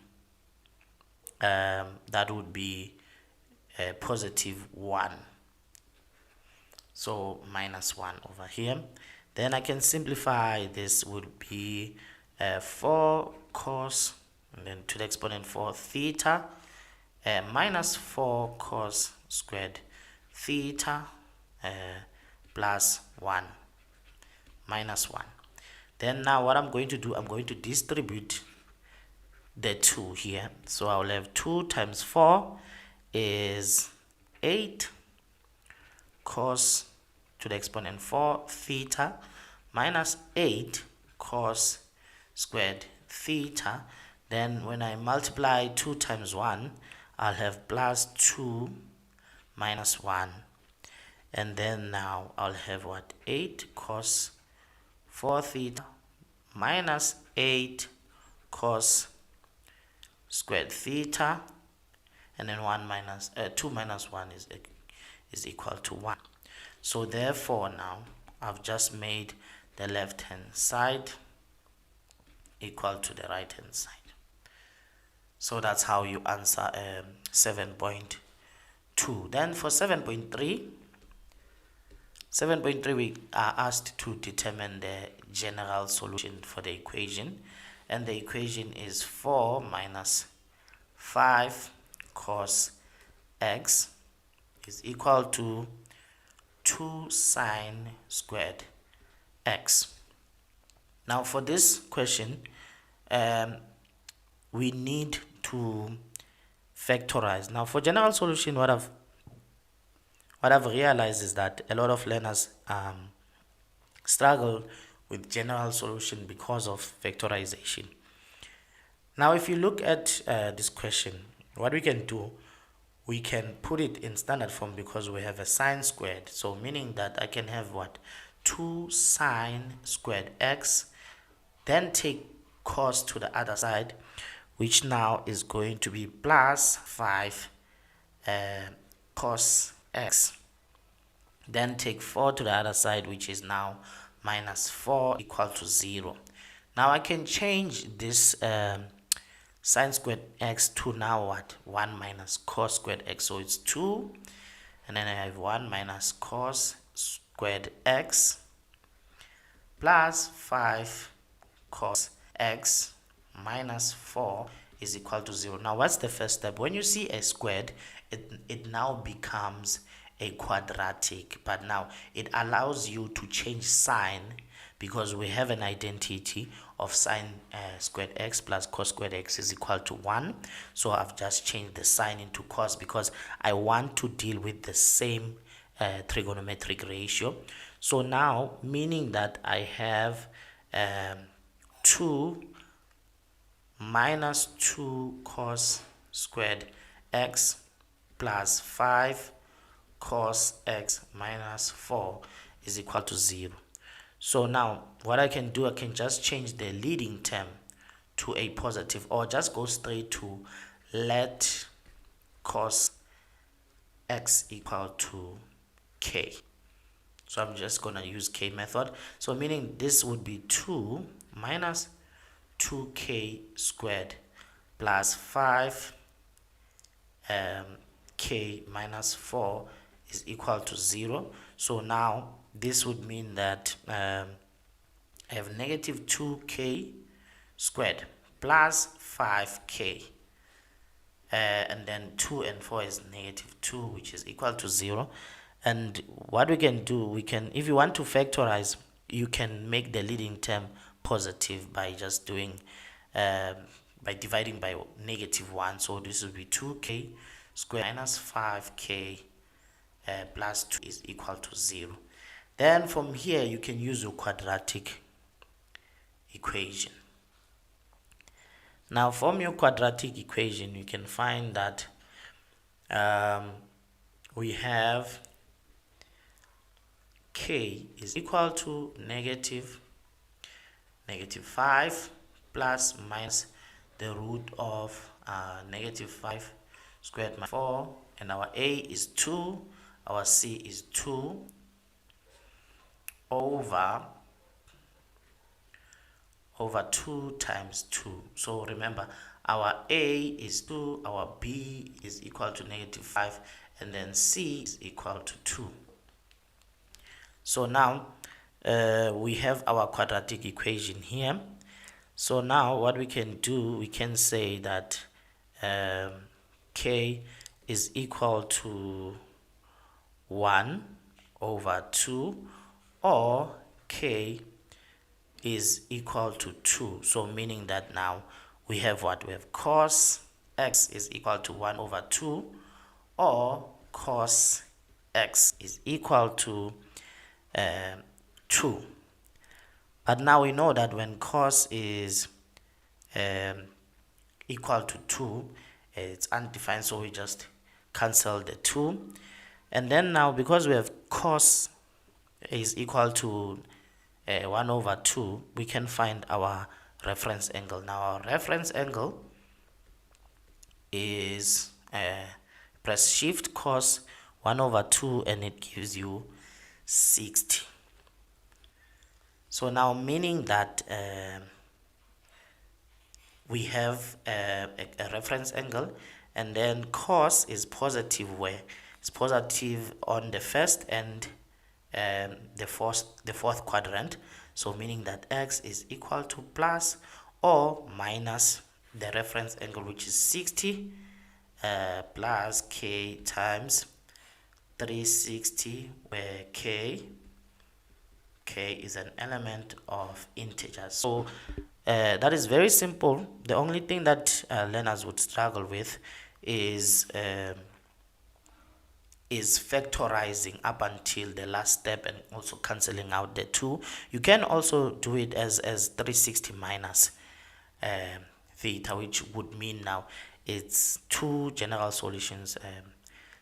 that would be positive 1, so minus 1 over here. Then I can simplify, this would be 4 cos and then to the exponent 4 theta minus 4 cos squared theta plus 1 minus 1. Then now what I'm going to do, I'm going to distribute the 2 here. So I'll have 2 times 4 is 8 cos to the exponent 4 theta minus 8 cos squared theta. Then when I multiply 2 times 1, I'll have plus 2 minus 1. And then now I'll have what? 8 cos 4 theta minus 8 cos squared theta, and then 1 minus 2 minus 1 is equal to 1. So therefore now I've just made the left hand side equal to the right hand side. So that's how you answer 7.2. Then for 7.3 we are asked to determine the general solution for the equation, and the equation is 4 minus 5 cos x is equal to 2 sine squared x. Now for this question we need to factorize. Now for general solution, what I've realized is that a lot of learners struggle with general solution because of factorization. Now if you look at this question, what we can do, we can put it in standard form because we have a sine squared, so meaning that I can have what? 2 sine squared x, then take cos to the other side, which now is going to be plus 5 cos x, then take 4 to the other side, which is now minus 4 equal to 0. Now I can change this sine squared x to now what? 1 minus cos squared x, so it's 2, and then I have 1 minus cos squared x plus 5 cos x minus 4 is equal to 0. Now what's the first step? When you see a squared, it now becomes a quadratic, but now it allows you to change sign because we have an identity of sine squared x plus cos squared x is equal to 1. So I've just changed the sign into cos because I want to deal with the same trigonometric ratio. So now, meaning that I have 2 minus 2 cos squared x plus 5 cos x minus 4 is equal to 0. So now what I can do, I can just change the leading term to a positive, or just go straight to let cos x equal to k. So I'm just going to use k method. So meaning this would be 2 minus 2k squared plus 5 k minus 4 is equal to 0. So now this would mean that I have negative 2k squared plus 5k, and then 2 and 4 is negative 2, which is equal to 0. And what we can do, we can, if you want to factorize, you can make the leading term positive by just doing by dividing by negative 1. So this will be 2k squared minus 5k plus 2 is equal to 0. Then from here you can use your quadratic equation. Now from your quadratic equation you can find that we have k is equal to negative 5 plus minus the root of negative 5 squared minus 4, and our a is 2, our c is 2 over 2 times 2. So remember, our a is 2, our b is equal to negative 5, and then c is equal to 2. So now we have our quadratic equation here. So now what we can do, we can say that k is equal to 1 over 2, or k is equal to 2. So meaning that now we have what? We have cos x is equal to 1 over 2, or cos x is equal to 2. But now we know that when cos is equal to 2, it's undefined, so we just cancel the 2. And then now, because we have cos is equal to 1 over 2, we can find our reference angle. Now our reference angle is press shift cos 1 over 2 and it gives you 60. So now meaning that we have a reference angle, and then cos is positive, where it's positive on the first and the fourth quadrant. So meaning that x is equal to plus or minus the reference angle, which is 60 plus k times 360, where k is an element of integers. So that is very simple. The only thing that learners would struggle with is factorizing up until the last step and also cancelling out the 2. You can also do it as 360 minus theta, which would mean now it's two general solutions,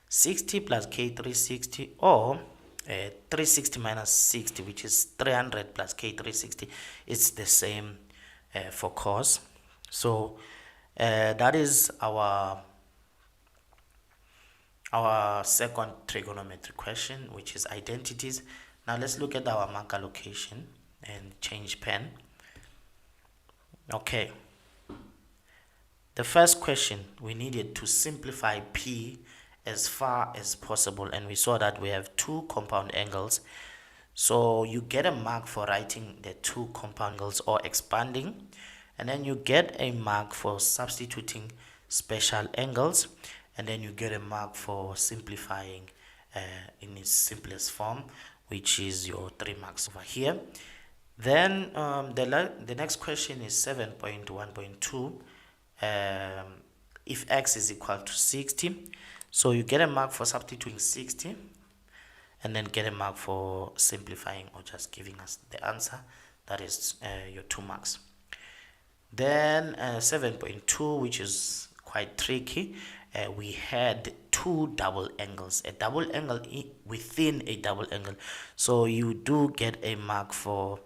60 plus k 360, or 360 minus 60, which is 300 plus k 360. It's the same for cos. So that is our second trigonometry question, which is identities. Now let's look at our marker location and change pen. Okay, the first question, we needed to simplify P as far as possible, and we saw that we have two compound angles. So you get a mark for writing the two compound angles or expanding, and then you get a mark for substituting special angles, and then you get a mark for simplifying in its simplest form, which is your 3 marks over here. Then the next question is 7.1.2. If x is equal to 60, so you get a mark for substituting 60, and then get a mark for simplifying or just giving us the answer. That is your 2 marks. Then 7.2, which is quite tricky. We had two double angles, a double angle within a double angle. So you do get a mark for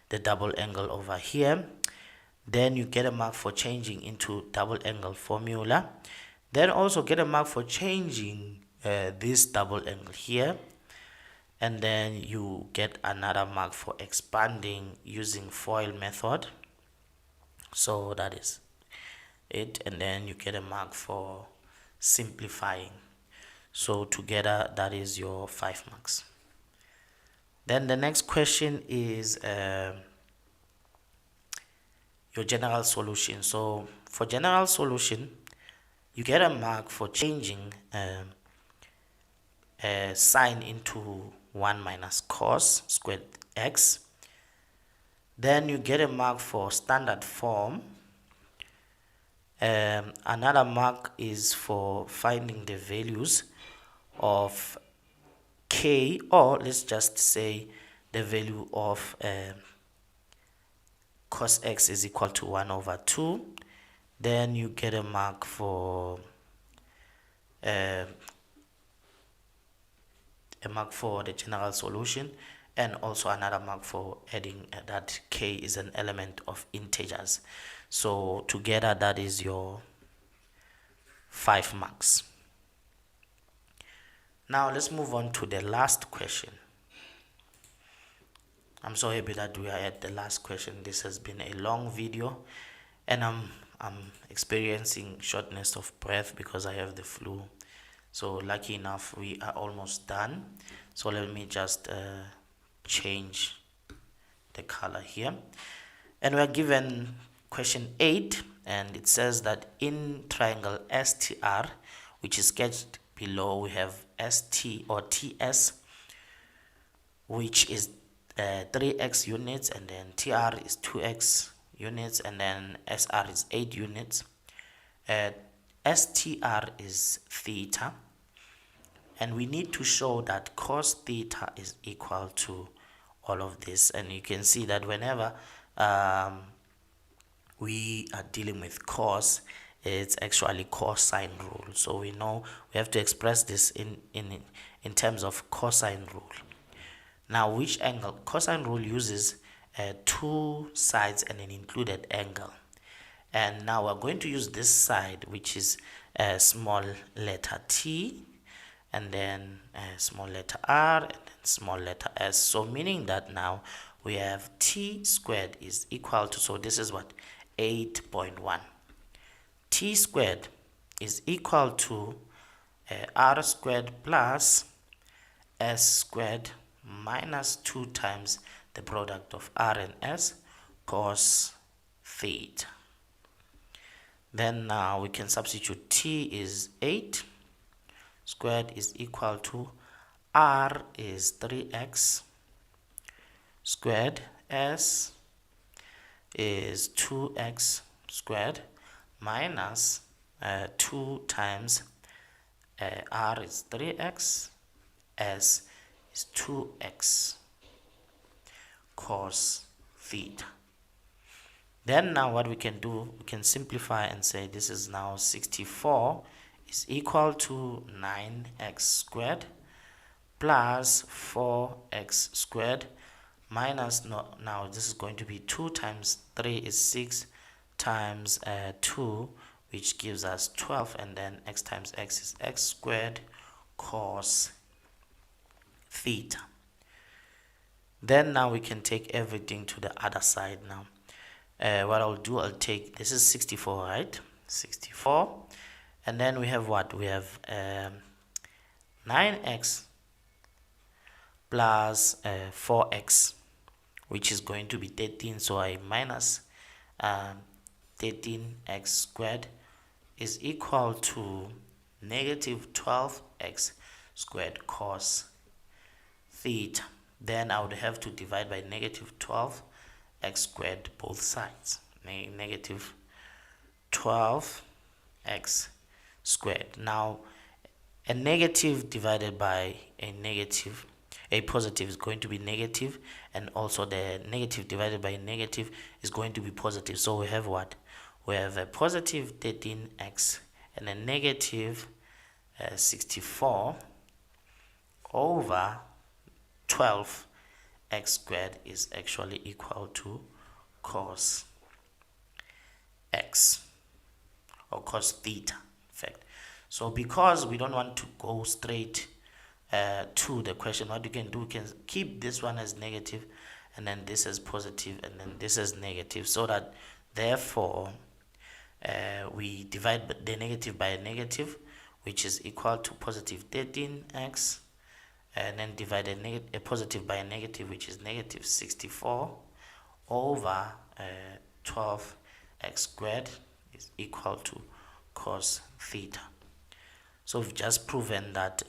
the double angle over here. Then you get a mark for changing into double angle formula. Then also get a mark for changing this double angle here. And then you get another mark for expanding using FOIL method. So that is it. And then you get a mark for simplifying. So together that is your 5 marks. Then the next question is your general solution. So for general solution, you get a mark for changing sine into 1 minus cos squared x. Then you get a mark for standard form. Another mark is for finding the values of k, or let's just say the value of cos x is equal to 1 over 2. Then you get a mark for the general solution, and also another mark for adding that k is an element of integers. So together that is your 5 marks. Now let's move on to the last question. I'm so happy that we are at the last question. This has been a long video, and I'm experiencing shortness of breath because I have the flu. So lucky enough, we are almost done. So let me just change the color here. And we're given question 8, and it says that in triangle STR, which is sketched below, we have ST or TS, which is 3x units, and then TR is 2x units, and then SR is 8 units. STR is theta, and we need to show that cos theta is equal to all of this. And you can see that whenever we are dealing with cos, it's actually cosine rule. So we know we have to express this in terms of cosine rule. Now, which angle? Cosine rule uses two sides and an included angle. And now we're going to use this side, which is a small letter t, and then a small letter r, and then small letter s. So meaning that now we have t squared is equal to, so this is what, 8.1. T squared is equal to r squared plus s squared minus 2 times the product of r and s cos theta. Then now we can substitute t is 8 squared is equal to r is 3x squared, s is 2x squared minus 2 times r is 3x, s is 2x cos theta. Then now what we can do, we can simplify and say this is now 64 is equal to 9x squared plus 4x squared minus, now this is going to be 2 times 3 is 6 times 2, which gives us 12, and then x times x is x squared cos theta. Then now we can take everything to the other side. Now what I'll do, I'll take, this is 64, right? 64, and then we have what? We have 9x plus 4x, which is going to be 13, so I minus 13x squared is equal to negative 12x squared cos theta. Then I would have to divide by negative 12x squared both sides. Negative 12x squared. Now a negative divided by a negative, a positive is going to be negative, and also the negative divided by a negative is going to be positive. So we have what? We have a positive 13x and a negative 64 over 12x squared is actually equal to cos x, or cos theta, in fact. So because we don't want to go straight to the question, what you can do, you can keep this one as negative, and then this as positive, and then this as negative, so that therefore we divide the negative by a negative, which is equal to positive 13x, and then divide a positive by a negative, which is negative 64 over 12x squared is equal to cos theta. So we've just proven that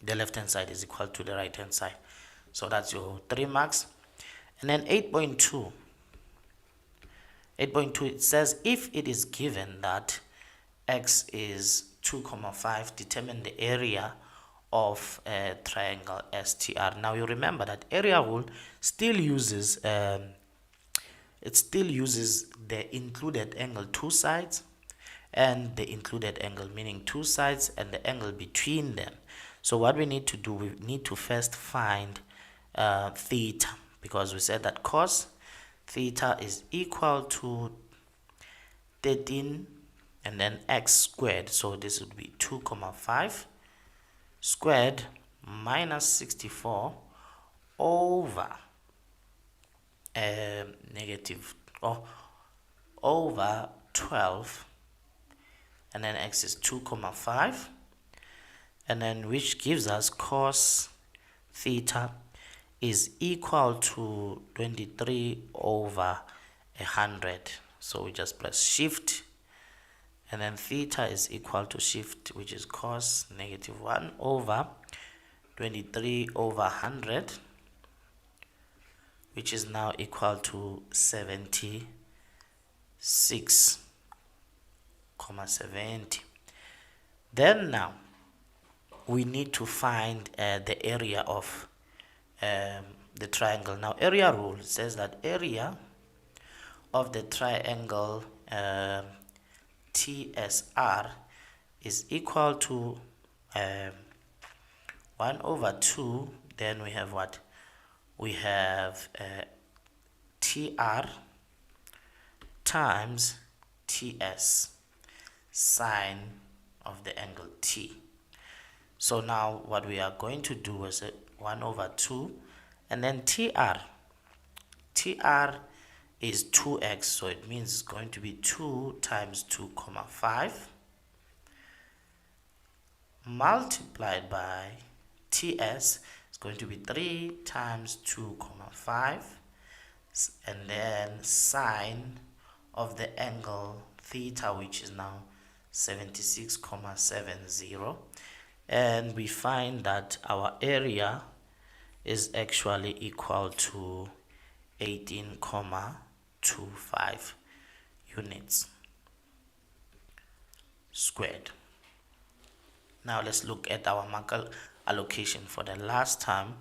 the left hand side is equal to the right hand side. So that's your 3 marks. And then 8.2, it says if it is given that x is 2,5, determine the area of a triangle STR. Now you remember that area rule still uses the included angle, two sides, and the included angle, meaning two sides and the angle between them. So what we need to do, we need to first find theta, because we said that cos theta is equal to 13 and then x squared. So this would be 2,5 squared minus 64 over over 12, and then x is 2,5, and then which gives us cos theta is equal to 23 over 100. So we just press shift, and then theta is equal to shift, which is cos negative 1 over 23 over 100, which is now equal to 76,70. Then now we need to find the area of the triangle. Now area rule says that area of the triangle TSR is equal to 1 over 2. Then we have what? We have TR times TS, sine of the angle T. So now what we are going to do is 1 over 2, and then TR is 2x, so it means it's going to be 2 times 2,5 multiplied by TS is going to be 3 times 2,5, and then sine of the angle theta, which is now 76,70, and we find that our area is actually equal to 18,25 units squared. Now let's look at our mark allocation for the last time.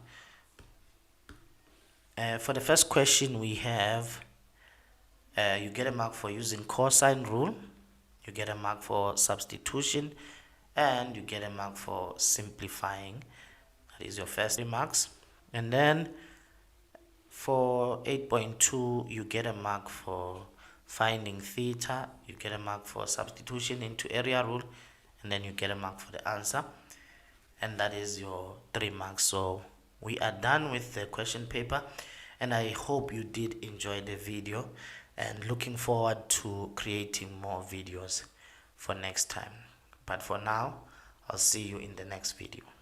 For the first question, we have you get a mark for using cosine rule, you get a mark for substitution, and you get a mark for simplifying. That is your first 3 marks. And then for 8.2, you get a mark for finding theta, you get a mark for substitution into area rule, and then you get a mark for the answer. And that is your 3 marks. So we are done with the question paper, and I hope you did enjoy the video, and looking forward to creating more videos for next time. But for now, I'll see you in the next video.